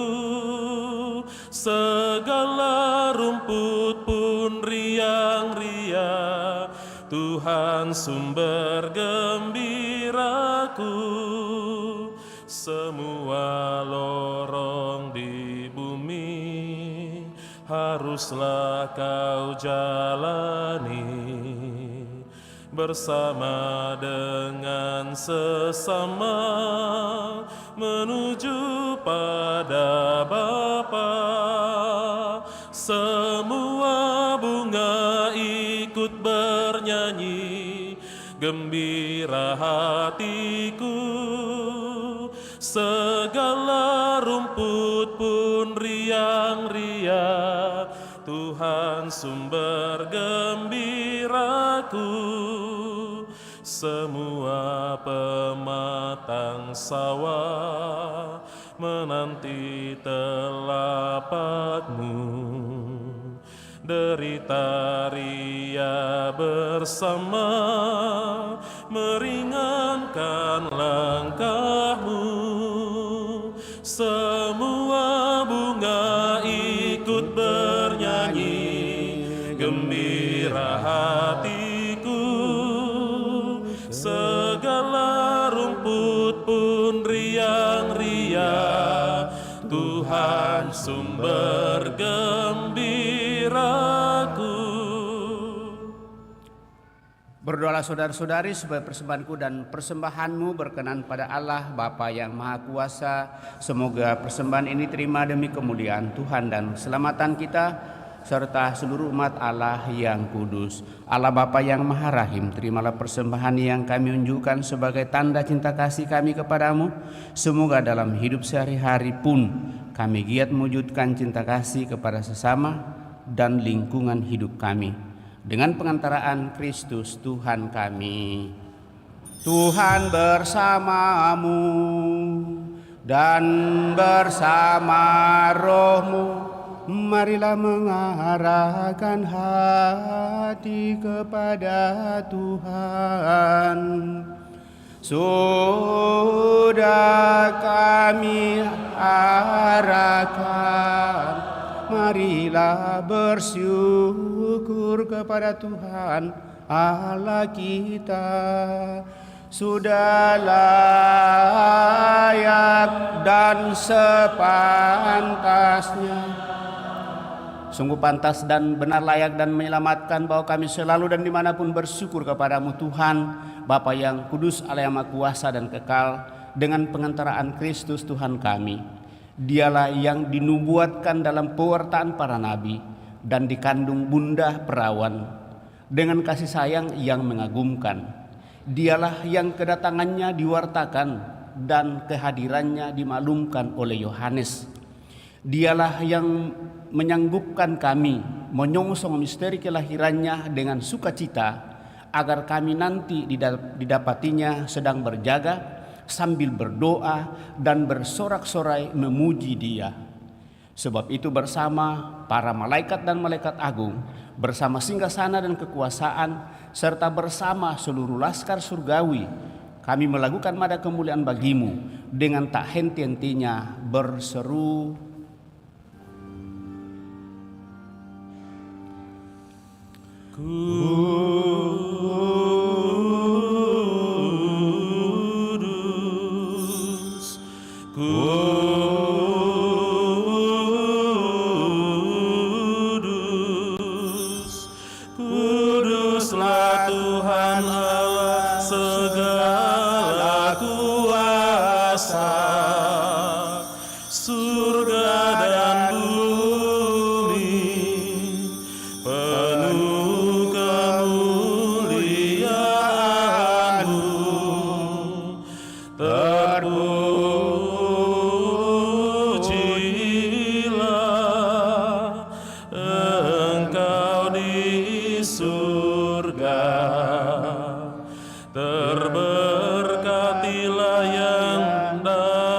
Segala rumput pun riang-riang, Tuhan sumber gembiraku. Semua lorong di bumi haruslah kau jalani, bersama dengan sesama menuju pada Bapa. Semua bunga ikut bernyanyi, gembira hatiku. Segala rumput pun riang-riang, Tuhan sumber gembiraku. Semua pematang sawah menanti telapakmu. Derita ria bersama meringankan langkahmu. Semua bunga ikut bernyanyi, gembira hatiku. Segala rumput pun riang-riang, Tuhan sumber gembiraku. Berdoalah saudara-saudari supaya persembahanku dan persembahanmu berkenan pada Allah Bapa yang Maha Kuasa. Semoga persembahan ini terima demi kemuliaan Tuhan dan keselamatan kita serta seluruh umat Allah yang kudus. Allah Bapa yang Maha Rahim, terimalah persembahan yang kami unjukkan sebagai tanda cinta kasih kami kepadamu. Semoga dalam hidup sehari-hari pun kami giat mewujudkan cinta kasih kepada sesama dan lingkungan hidup kami. Dengan pengantaraan Kristus Tuhan kami. Tuhan bersamamu dan bersama rohmu. Marilah mengarahkan hati kepada Tuhan. Sudah kami arahkan, marilah bersyukur kepada Tuhan Allah kita. Sudah layak dan sepantasnya, sungguh pantas dan benar, layak dan menyelamatkan bahwa kami selalu dan dimanapun bersyukur kepadamu Tuhan Bapa yang kudus, Allah yang Maha Kuasa dan kekal. Dengan pengantaraan Kristus Tuhan kami, Dialah yang dinubuatkan dalam pewartaan para nabi dan dikandung bunda perawan dengan kasih sayang yang mengagumkan. Dialah yang kedatangannya diwartakan dan kehadirannya dimaklumkan oleh Yohanes. Dialah yang menyanggupkan kami menyongsong misteri kelahirannya dengan sukacita, agar kami nanti didapatinya sedang berjaga sambil berdoa dan bersorak-sorai memuji Dia. Sebab itu bersama para malaikat dan malaikat agung, bersama singgasana dan kekuasaan, serta bersama seluruh laskar surgawi, kami melakukan nada kemuliaan bagimu dengan tak henti-hentinya berseru, Kudus, kudus, kuduslah Tuhan Allah segala kuasa. Surga dan bumi penuh kemuliaan-Mu. Terpujilah Engkau di surga, terberkatilah yang datang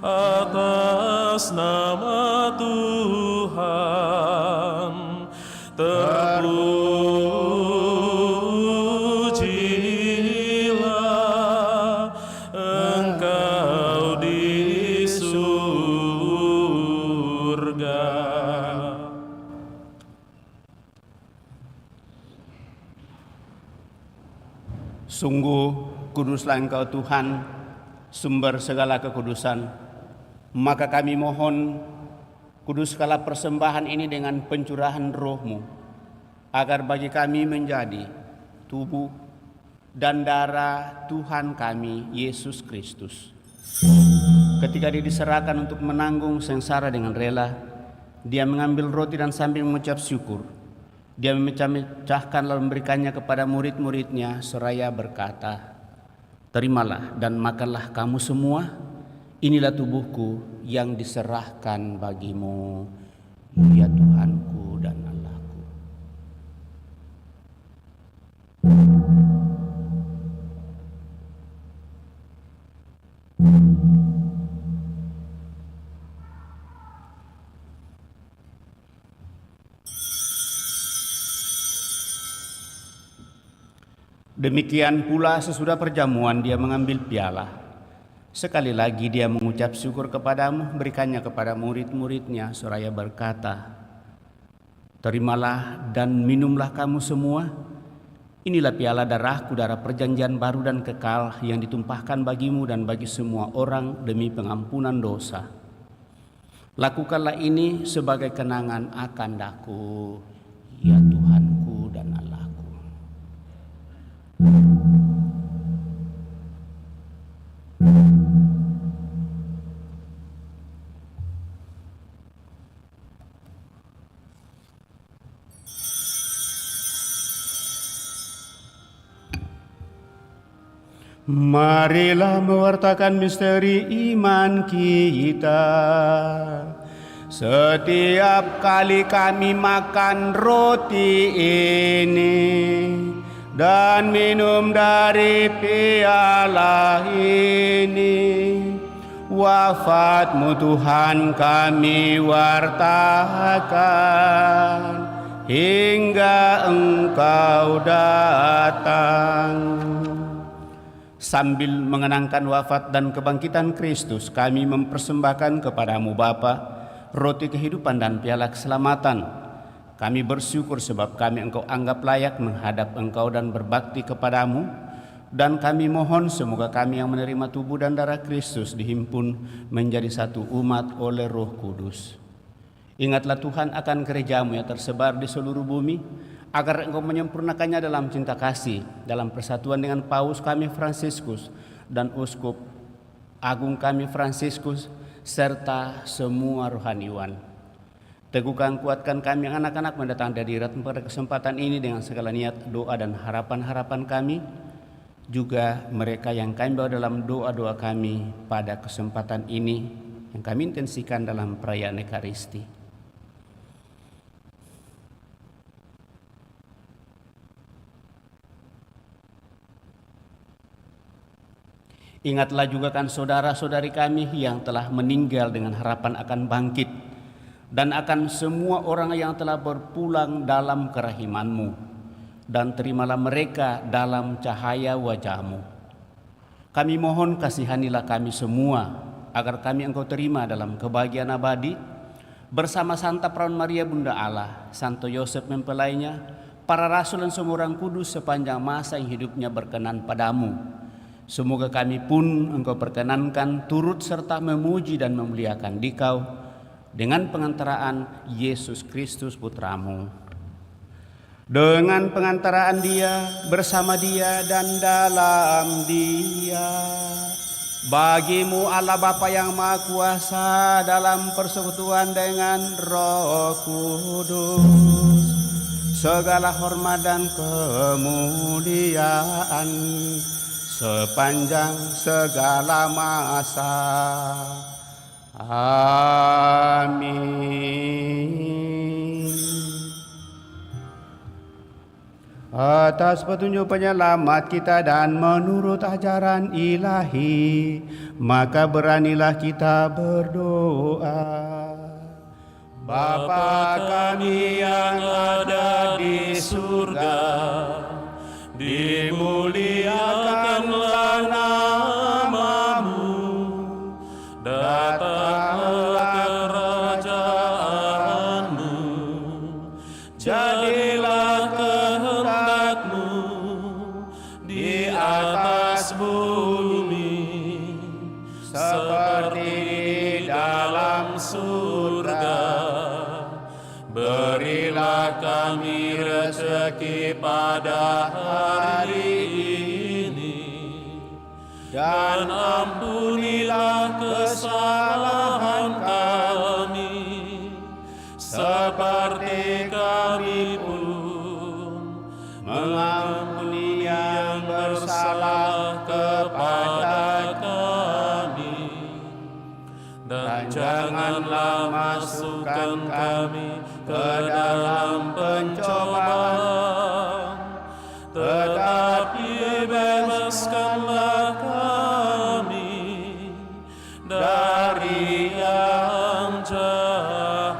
atas nama Tuhan. Terpujilah Engkau di surga. sungguh kuduslah Engkau Tuhan, sumber segala kekudusan. Maka kami mohon, kuduskanlah persembahan ini dengan pencurahan roh-Mu, agar bagi kami menjadi tubuh dan darah Tuhan kami Yesus Kristus. Ketika Dia diserahkan untuk menanggung sengsara dengan rela, Dia mengambil roti dan sambil mengucap syukur, Dia memecah-mecahkan lalu memberikannya kepada murid-muridnya seraya berkata, "Terimalah dan makanlah kamu semua, inilah tubuhku yang diserahkan bagimu, ya Tuhanku dan Allahku." Demikian pula sesudah perjamuan Dia mengambil piala. Sekali lagi Dia mengucap syukur kepadamu, berikannya kepada murid-muridnya seraya berkata, "Terimalah dan minumlah kamu semua. Inilah piala darahku, darah perjanjian baru dan kekal yang ditumpahkan bagimu dan bagi semua orang demi pengampunan dosa. Lakukanlah ini sebagai kenangan akan Aku." ya Tuhanku dan Allahku. Marilah mewartakan misteri iman kita. Setiap kali kami makan roti ini dan minum dari piala ini, wafat-Mu Tuhan kami wartakan hingga Engkau datang. Sambil mengenangkan wafat dan kebangkitan Kristus, kami mempersembahkan kepada-Mu Bapa roti kehidupan dan piala keselamatan. Kami bersyukur sebab kami Engkau anggap layak menghadap Engkau dan berbakti kepada-Mu. Dan kami mohon semoga kami yang menerima tubuh dan darah Kristus dihimpun menjadi satu umat oleh Roh Kudus. Ingatlah Tuhan akan gereja-Mu yang tersebar di seluruh bumi, agar Engkau menyempurnakannya dalam cinta kasih, dalam persatuan dengan Paus kami Fransiskus dan Uskup Agung kami Fransiskus, serta semua rohaniwan. Teguhkan, kuatkan kami anak-anak mendatang dari hadirat pada kesempatan ini dengan segala niat, doa dan harapan-harapan kami. Juga mereka yang kami bawa dalam doa-doa kami pada kesempatan ini, yang kami intensikan dalam perayaan Ekaristi. Ingatlah juga kan saudara-saudari kami yang telah meninggal dengan harapan akan bangkit, dan akan semua orang yang telah berpulang dalam kerahiman-Mu, dan terimalah mereka dalam cahaya wajah-Mu. Kami mohon kasihanilah kami semua, agar kami Engkau terima dalam kebahagiaan abadi, bersama Santa Perawan Maria Bunda Allah, Santo Yosef mempelainya, para rasul dan semua orang kudus sepanjang masa yang hidupnya berkenan pada-Mu. Semoga kami pun Engkau perkenankan turut serta memuji dan memuliakan Dikau dengan pengantaraan Yesus Kristus Putra-Mu. Dengan pengantaraan Dia, bersama Dia dan dalam Dia, bagi-Mu Allah Bapa yang Maha Kuasa dalam persekutuan dengan Roh Kudus, segala hormat dan kemuliaan sepanjang segala masa. Amin. Atas petunjuk penyelamat kita dan menurut ajaran ilahi, maka beranilah kita berdoa. Bapa kami yang ada di surga, dimuliakanlah nama-Mu, datanglah kerajaan-Mu, jadilah kehendak-Mu di atas bumi seperti di dalam surga. Berilah kami rezeki pada hari ini, dan ampunilah kesalahan kami, seperti kami pun mengampuni yang bersalah kepada kami. Dan janganlah masukkan kami ke dalam pencobaan, tetapi bebaskanlah kami dari yang jahat.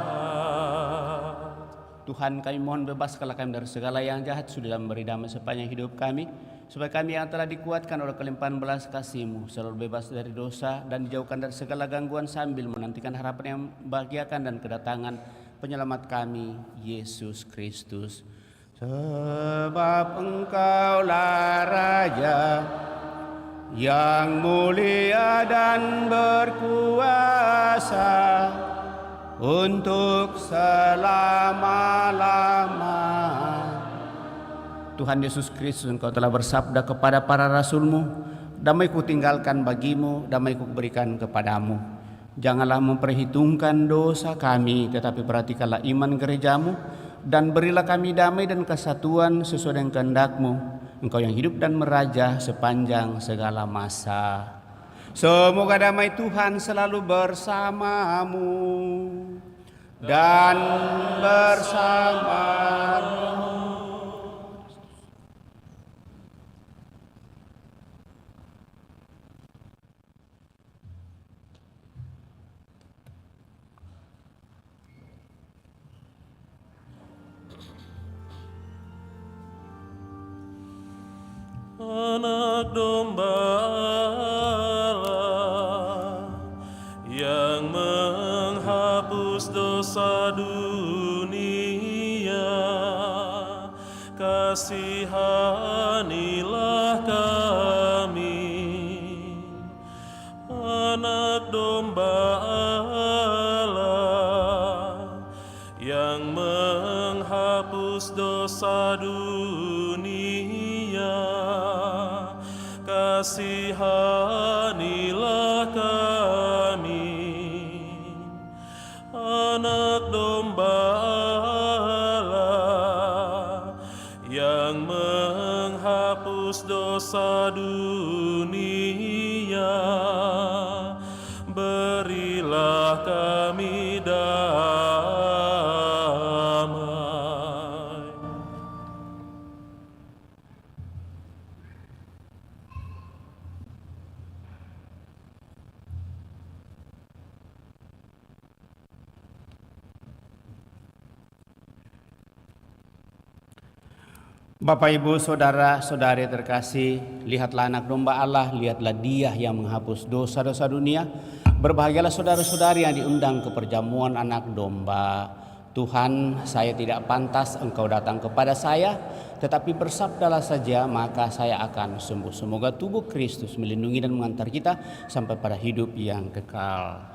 Tuhan, kami mohon bebaskanlah kami dari segala yang jahat, sudah memberi damai sepanjang hidup kami, supaya kami yang telah dikuatkan oleh kelimpahan belas kasih-Mu selalu bebas dari dosa dan dijauhkan dari segala gangguan, sambil menantikan harapan yang membahagiakan dan kedatangan penyelamat kami, Yesus Kristus. Sebab Engkaulah Raja yang mulia dan berkuasa, untuk selama-lamanya. Tuhan Yesus Kristus, Engkau telah bersabda kepada para rasul-Mu, damai ku tinggalkan bagimu, damai ku berikan kepadamu. Janganlah memperhitungkan dosa kami, tetapi perhatikanlah iman gerejamu, dan berilah kami damai dan kesatuan sesuai dengan kehendak-Mu. Engkau yang hidup dan meraja sepanjang segala masa. Semoga damai Tuhan selalu bersamamu dan bersama. Anak domba Allah yang menghapus dosa dunia, kasihanilah kami. Anak domba Allah yang menghapus dosa dunia, kasihanilah kami. Anak domba Allah yang menghapus dosa dunia, berilah kami damai. Bapak, Ibu, Saudara-saudari terkasih, lihatlah anak domba Allah, lihatlah Dia yang menghapus dosa-dosa dunia. Berbahagialah saudara-saudari yang diundang ke perjamuan anak domba. Tuhan, saya tidak pantas Engkau datang kepada saya, tetapi bersabdalah saja maka saya akan sembuh. Semoga tubuh Kristus melindungi dan mengantar kita sampai pada hidup yang kekal.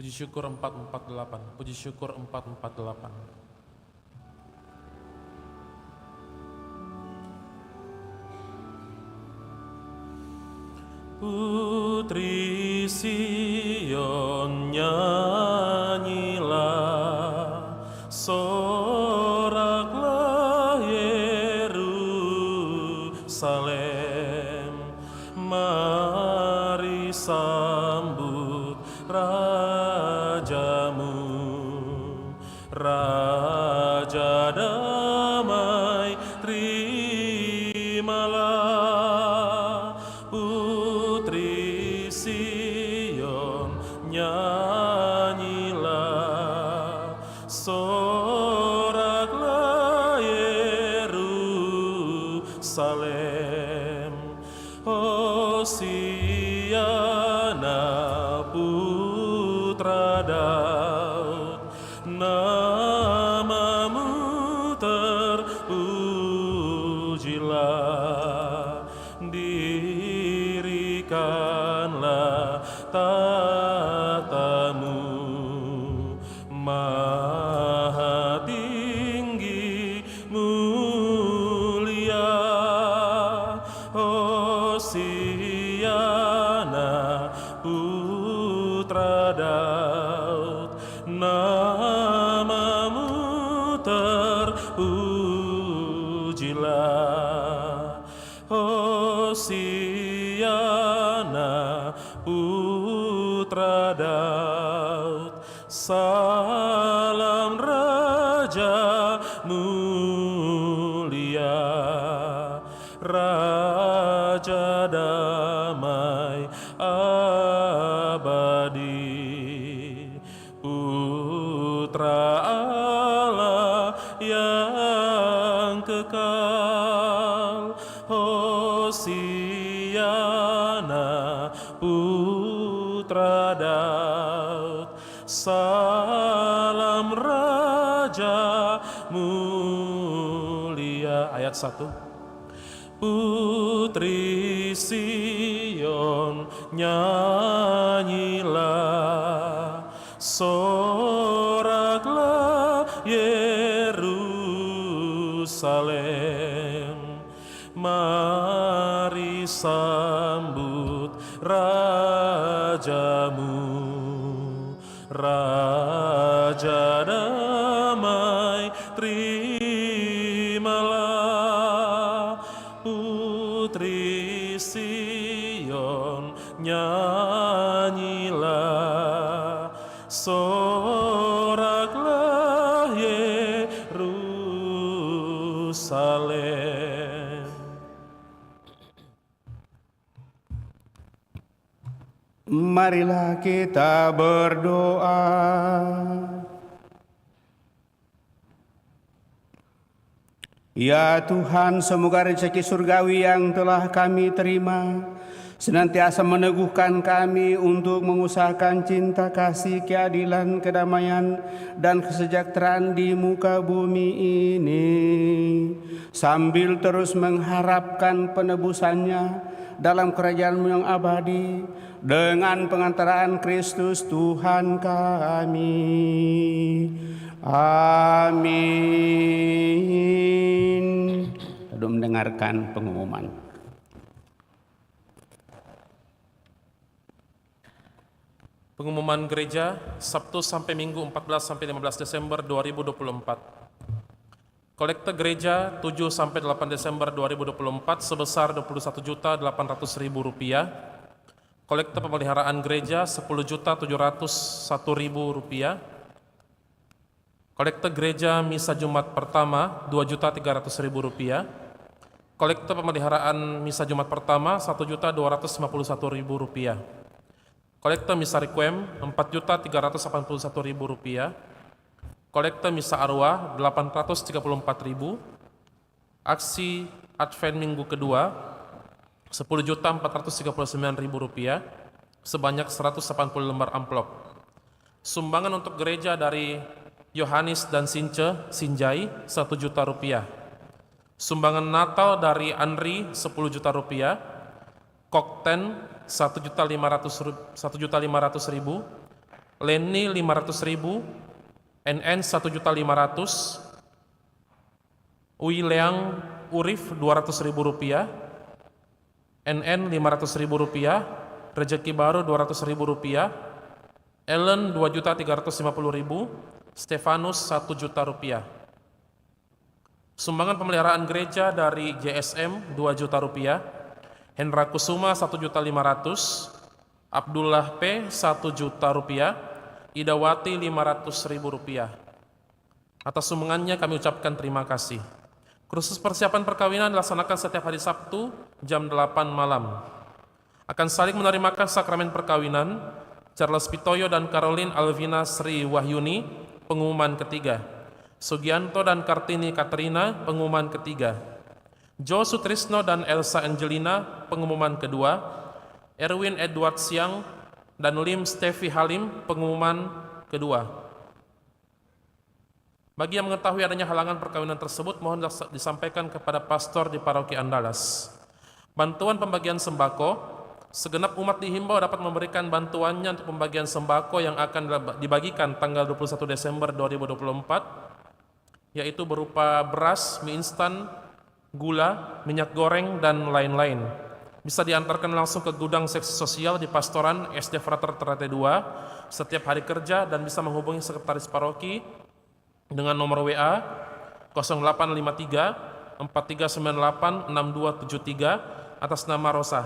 Puji syukur 448. Puji syukur 448. Putri Sion nyanyilah, soraklah Yerusalem, mari sambut Rajamu, Raja damai, terimalah. Putri Sion nyanyilah, soraklah Yerusalem. Hosiana putra Daud, namamu terpujilah. Dirikanlah tatamu maha tinggi mulia. Hosiana putra Daud, namamu terpujilah. Hosiana putra Daud, salam Raja mulia, Raja damai abadi, putra Allah yang kekal. Hosiana putra Daud, salam Raja mulia. Ayat 1. Putri Sion nyanyilah, soraklah Yerusalem, mari sambut Rajamu, Raja damai, terimalah. Putri Sion nyanyilah, soraklah Yerusalem. Marilah kita berdoa. Ya Tuhan, semoga rezeki surgawi yang telah kami terima senantiasa meneguhkan kami untuk mengusahakan cinta kasih, keadilan, kedamaian, dan kesejahteraan di muka bumi ini, sambil terus mengharapkan penebusannya dalam kerajaan-Mu yang abadi dengan pengantaraan Kristus Tuhan kami. Amin. Lalu mendengarkan pengumuman. Pengumuman gereja Sabtu sampai Minggu 14 sampai 15 Desember 2024. Kolekte gereja 7 sampai 8 Desember 2024 sebesar Rp21.800.000. Kolekte pemeliharaan gereja Rp10.701.000. Kolekte gereja misa Jumat pertama Rp2.300.000. Kolekte pemeliharaan misa Jumat pertama Rp1.251.000. Kolekte misa requiem Rp4.381.000. Kolekte misa arwah Rp834.000. Aksi Advent minggu kedua Rp10.439.000 sebanyak 180 lembar amplop. Sumbangan untuk gereja dari Yohanes dan Since Sinjai Rp1 juta. Sumbangan Natal dari Andri Rp10 juta. Kokten Rp1.500.000. Leni 500.000, NN 1.500.000, Ui Leang Urif 200.000 rupiah, NN 500.000 rupiah, Rezeki Baru 200.000 rupiah, Ellen 2.350.000, Stefanus 1 juta rupiah. Sumbangan pemeliharaan gereja dari JSM 2 juta rupiah, Hendra Kusuma 1.500.000, Abdullah P 1 juta rupiah, Idawati 500.000 rupiah. Atas sumbangannya kami ucapkan terima kasih. Kursus persiapan perkawinan dilaksanakan setiap hari Sabtu jam 8 malam. Akan saling menerimakan sakramen perkawinan Charles Pitoyo dan Caroline Alvina Sri Wahyuni, pengumuman ketiga. Sugianto dan Kartini Katrina, pengumuman ketiga. Jo Sutrisno dan Elsa Angelina, pengumuman kedua. Erwin Edward Siang dan Lim Stevi Halim, pengumuman kedua. Bagi yang mengetahui adanya halangan perkawinan tersebut, mohon disampaikan kepada pastor di paroki Andalas. Bantuan pembagian sembako, segenap umat dihimbau dapat memberikan bantuannya untuk pembagian sembako yang akan dibagikan tanggal 21 Desember 2024, yaitu berupa beras, mie instan, gula, minyak goreng, dan lain-lain. Bisa diantarkan langsung ke gudang seksi sosial di Pastoran SD Frater Ternate 2 setiap hari kerja dan bisa menghubungi sekretaris paroki dengan nomor WA 0853 4398 6273 atas nama Rosa.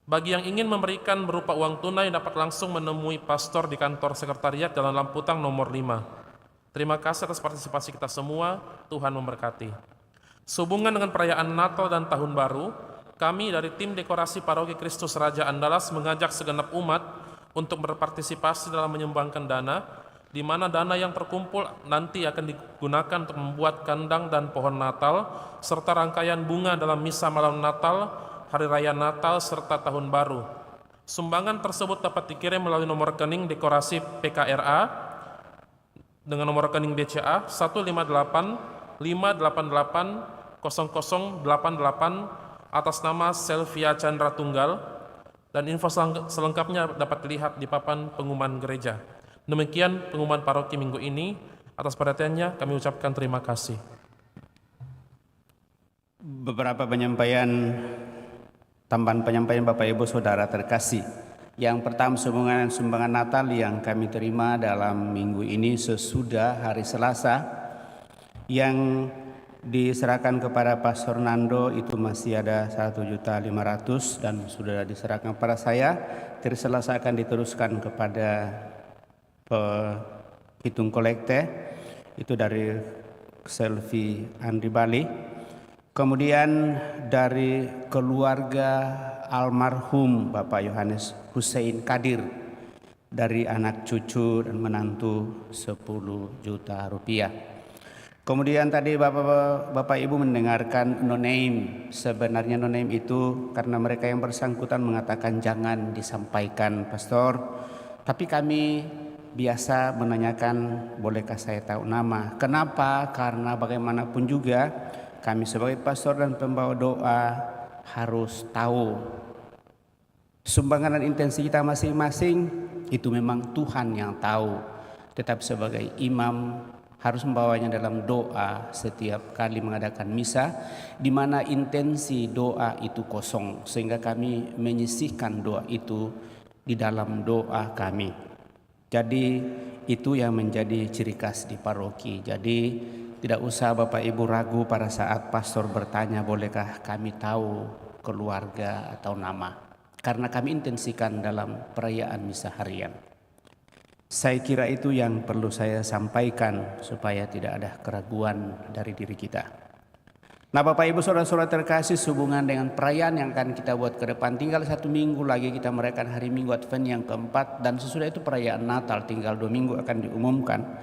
Bagi yang ingin memberikan berupa uang tunai dapat langsung menemui pastor di kantor sekretariat Jalan Lamputang nomor 5. Terima kasih atas partisipasi kita semua. Tuhan memberkati. Sehubungan dengan perayaan Natal dan Tahun Baru, kami dari tim dekorasi Paroki Kristus Raja Andalas mengajak segenap umat untuk berpartisipasi dalam menyumbangkan dana, di mana dana yang terkumpul nanti akan digunakan untuk membuat kandang dan pohon Natal, serta rangkaian bunga dalam misa malam Natal, Hari Raya Natal, serta Tahun Baru. Sumbangan tersebut dapat dikirim melalui nomor rekening dekorasi PKRA dengan nomor rekening BCA 158 588 0088 atas nama Selvia Chandra Tunggal, dan info selengkapnya dapat dilihat di papan pengumuman gereja. Demikian pengumuman paroki minggu ini. Atas perhatiannya kami ucapkan terima kasih. Beberapa tambahan penyampaian Bapak Ibu Saudara terkasih. Yang pertama, sumbangan Natal yang kami terima dalam minggu ini sesudah hari Selasa yang diserahkan kepada Pastor Nando itu masih ada 1.500.000 dan sudah diserahkan kepada saya. Hari Selasa akan diteruskan kepada hitung kolekte itu dari Selvi Andri Bali. Kemudian dari keluarga almarhum Bapak Yohanes Hussein Kadir, dari anak cucu dan menantu 10 juta rupiah. Kemudian tadi Bapak Ibu mendengarkan no name. Sebenarnya no name itu karena mereka yang bersangkutan mengatakan jangan disampaikan pastor, tapi kami biasa menanyakan bolehkah saya tahu nama. Kenapa? Karena bagaimanapun juga kami sebagai pastor dan pembawa doa harus tahu sumbangan dan intensi kita masing-masing. Itu memang Tuhan yang tahu. Tetapi sebagai imam harus membawanya dalam doa setiap kali mengadakan misa, di mana intensi doa itu kosong, sehingga kami menyisihkan doa itu di dalam doa kami. Jadi itu yang menjadi ciri khas di paroki. Jadi tidak usah Bapak Ibu ragu pada saat pastor bertanya bolehkah kami tahu keluarga atau nama, karena kami intensikan dalam perayaan misa harian. Saya kira itu yang perlu saya sampaikan supaya tidak ada keraguan dari diri kita. Nah Bapak Ibu Saudara-saudara terkasih, sehubungan dengan perayaan yang akan kita buat ke depan, tinggal 1 minggu lagi kita merayakan hari Minggu Advent yang keempat, dan sesudah itu perayaan Natal, tinggal 2 minggu akan diumumkan.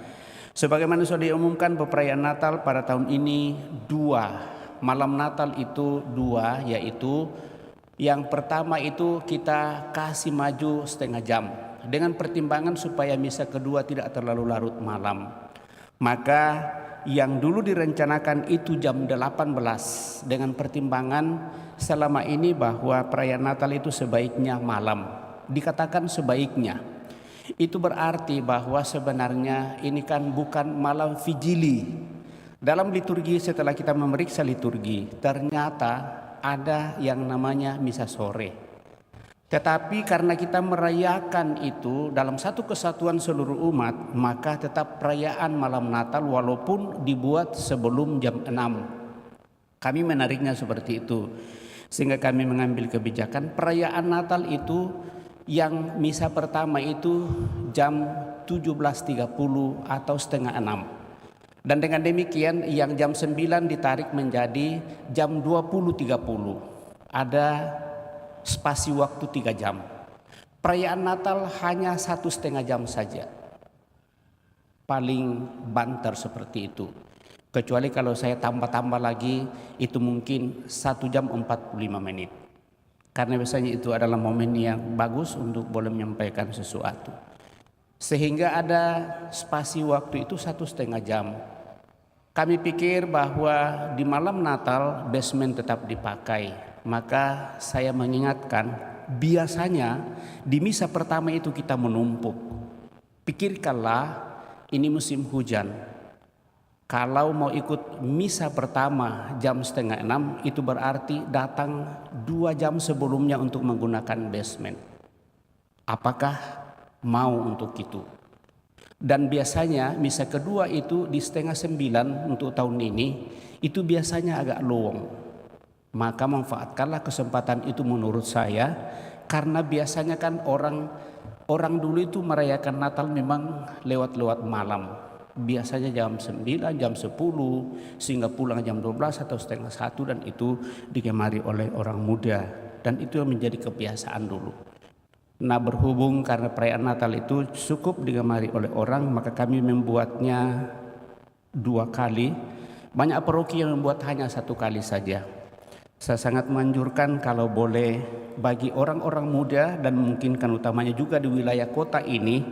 Sebagaimana sudah diumumkan, perayaan Natal pada tahun ini 2, malam Natal itu 2, yaitu yang pertama itu kita kasih maju setengah jam dengan pertimbangan supaya misa kedua tidak terlalu larut malam. Maka yang dulu direncanakan itu jam 18 dengan pertimbangan selama ini bahwa perayaan Natal itu sebaiknya malam. Dikatakan sebaiknya. Itu berarti bahwa sebenarnya ini kan bukan malam vigili. Dalam liturgi, setelah kita memeriksa liturgi, ternyata ada yang namanya misa sore. Tetapi karena kita merayakan itu dalam satu kesatuan seluruh umat, maka tetap perayaan malam Natal walaupun dibuat sebelum jam 6. Kami menariknya seperti itu. Sehingga kami mengambil kebijakan perayaan Natal itu yang misa pertama itu jam 17.30 atau setengah 6. Dan dengan demikian yang jam 9 ditarik menjadi jam 20.30. Ada spasi waktu 3 jam. Perayaan Natal hanya 1,5 jam saja. Paling banter seperti itu. Kecuali kalau saya tambah-tambah lagi, itu mungkin 1 jam 45 menit. Karena biasanya itu adalah momen yang bagus untuk boleh menyampaikan sesuatu. Sehingga ada spasi waktu itu 1,5 jam. Kami pikir bahwa di malam Natal basement tetap dipakai. Maka saya mengingatkan, biasanya di misa pertama itu kita menumpuk. Pikirkanlah, ini musim hujan. Kalau mau ikut misa pertama jam 5:30, itu berarti datang 2 jam sebelumnya untuk menggunakan basement. Apakah mau untuk itu? Dan biasanya misa kedua itu di 8:30 untuk tahun ini, itu biasanya agak lowong. Maka manfaatkanlah kesempatan itu menurut saya, karena biasanya kan orang dulu itu merayakan Natal memang lewat-lewat malam. Biasanya jam 9, jam 10, sehingga pulang jam 12 atau 12:30, dan itu digemari oleh orang muda. Dan itu yang menjadi kebiasaan dulu. Nah, berhubung karena perayaan Natal itu cukup digemari oleh orang, maka kami membuatnya 2 kali. Banyak paroki yang membuat hanya 1 kali saja. Saya sangat menganjurkan kalau boleh bagi orang-orang muda dan memungkinkan utamanya juga di wilayah kota ini,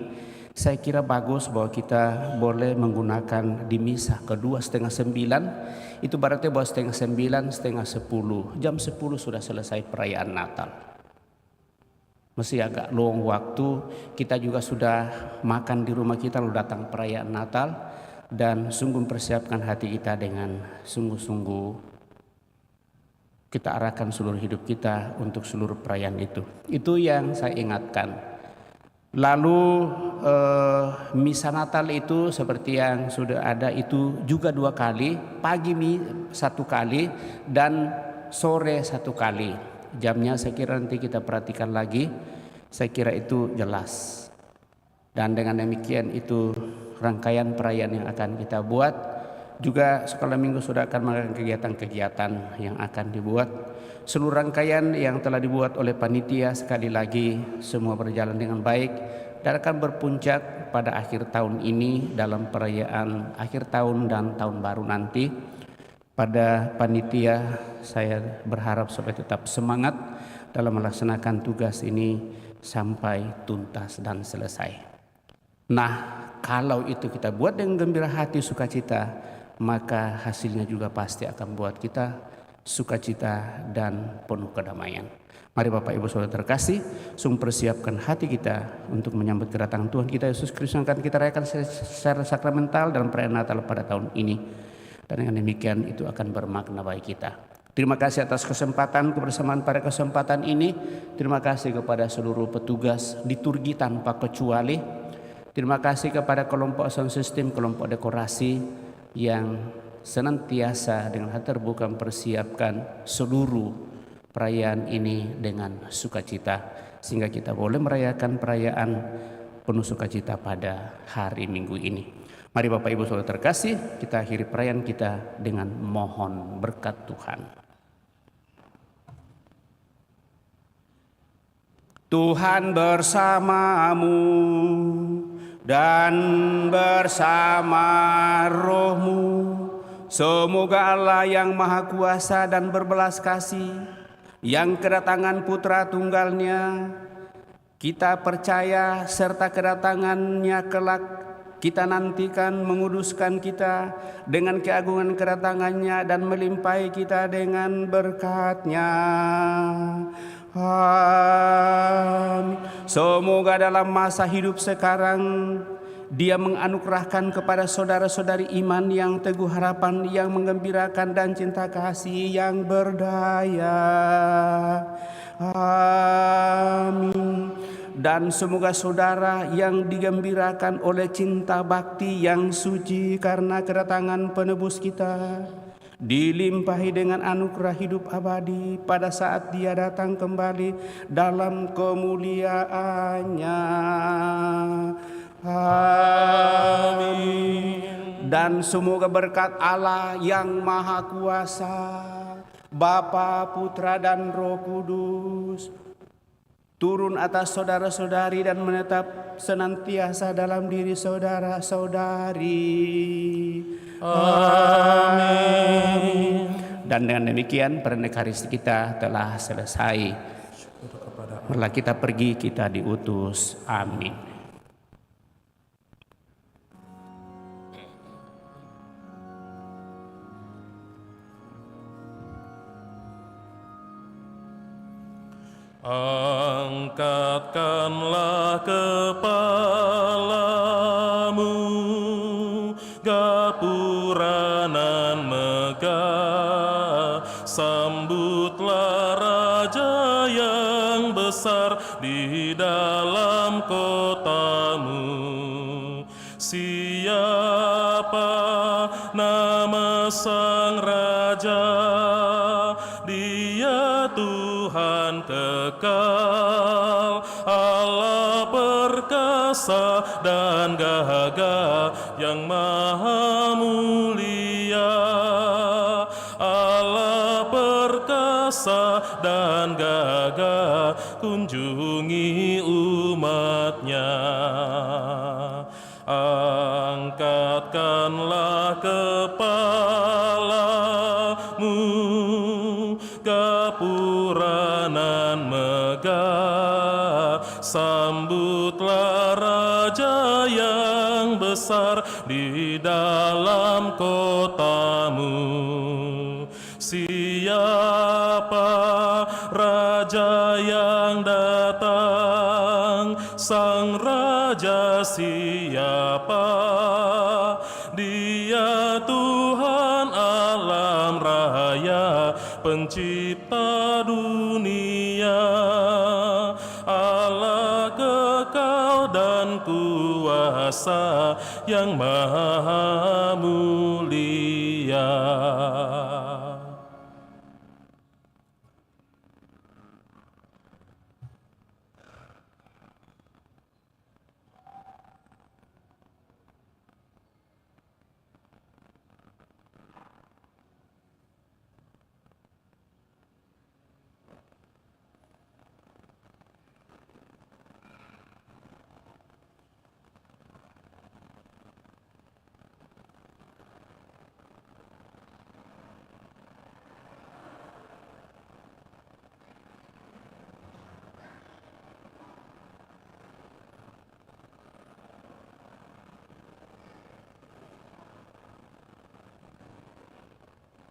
saya kira bagus bahwa kita boleh menggunakan di misa kedua 8:30. Itu berarti bahwa 8:30, 9:30, jam 10 sudah selesai perayaan Natal. Masih agak luang waktu, kita juga sudah makan di rumah kita lalu datang perayaan Natal, dan sungguh persiapkan hati kita dengan sungguh-sungguh kita arahkan seluruh hidup kita untuk seluruh perayaan itu. Itu yang saya ingatkan. Lalu misa Natal itu seperti yang sudah ada itu juga 2 kali, pagi 1 kali dan sore 1 kali. Jamnya saya kira nanti kita perhatikan lagi, saya kira itu jelas. Dan dengan demikian itu rangkaian perayaan yang akan kita buat. Juga sekolah minggu sudah akan melakukan kegiatan-kegiatan yang akan dibuat. Seluruh rangkaian yang telah dibuat oleh panitia, sekali lagi semua berjalan dengan baik dan akan berpuncak pada akhir tahun ini dalam perayaan akhir tahun dan tahun baru nanti. Pada panitia saya berharap supaya tetap semangat dalam melaksanakan tugas ini sampai tuntas dan selesai. Nah, kalau itu kita buat dengan gembira hati, sukacita, maka hasilnya juga pasti akan buat kita sukacita dan penuh kedamaian. Mari Bapak Ibu Saudara terkasih, sungguh persiapkan hati kita untuk menyambut kedatangan Tuhan kita Yesus Kristus yang akan kita rayakan secara sakramental dalam perayaan Natal pada tahun ini. Dan dengan demikian itu akan bermakna bagi kita. Terima kasih atas kesempatan kebersamaan pada kesempatan ini. Terima kasih kepada seluruh petugas liturgi tanpa kecuali. Terima kasih kepada kelompok sound system, kelompok dekorasi yang senantiasa dengan hati terbuka mempersiapkan seluruh perayaan ini dengan sukacita, sehingga kita boleh merayakan perayaan penuh sukacita pada hari Minggu ini. Mari Bapak Ibu Saudara terkasih, kita akhiri perayaan kita dengan mohon berkat Tuhan. Tuhan bersamamu dan bersama rohmu. Semoga Allah yang Maha Kuasa dan berbelas kasih, yang kedatangan Putra Tunggalnya kita percaya, serta kedatangannya kelak kita nantikan, menguduskan kita dengan keagungan kedatangannya dan melimpahi kita dengan berkat-Nya. Amin. Semoga dalam masa hidup sekarang Dia menganugerahkan kepada saudara-saudari iman yang teguh harapan, yang menggembirakan dan cinta kasih yang berdaya. Amin. Dan semoga saudara yang digembirakan oleh cinta bakti yang suci karena kedatangan penebus kita, dilimpahi dengan anugerah hidup abadi pada saat Dia datang kembali dalam kemuliaannya. Amin. Dan semoga berkat Allah yang Maha Kuasa, Bapa, Putra, dan Roh Kudus turun atas saudara-saudari dan menetap senantiasa dalam diri saudara-saudari. Amin. Dan dengan demikian pernikahan kita telah selesai. Marilah kita pergi, kita diutus. Amin. Angkatkanlah kepalamu, gapura nan megah, sambutlah Raja yang besar di dalam kotamu. Siapa nama Sang Raja? Dia Tuhan kekal, Allah perkasa dan gagah yang maha mulia. Allah perkasa dan gagah, kunjungi umatnya. Angkatkanlah kepalamu, gapura nan megah, sambutlah Raja yang besar di dalam kotamu. Siapa Raja yang datang? Sang Raja siapa? Dia Tuhan alam raya, pencipta dunia. Allah kekal dan kuasa yang maha mulia.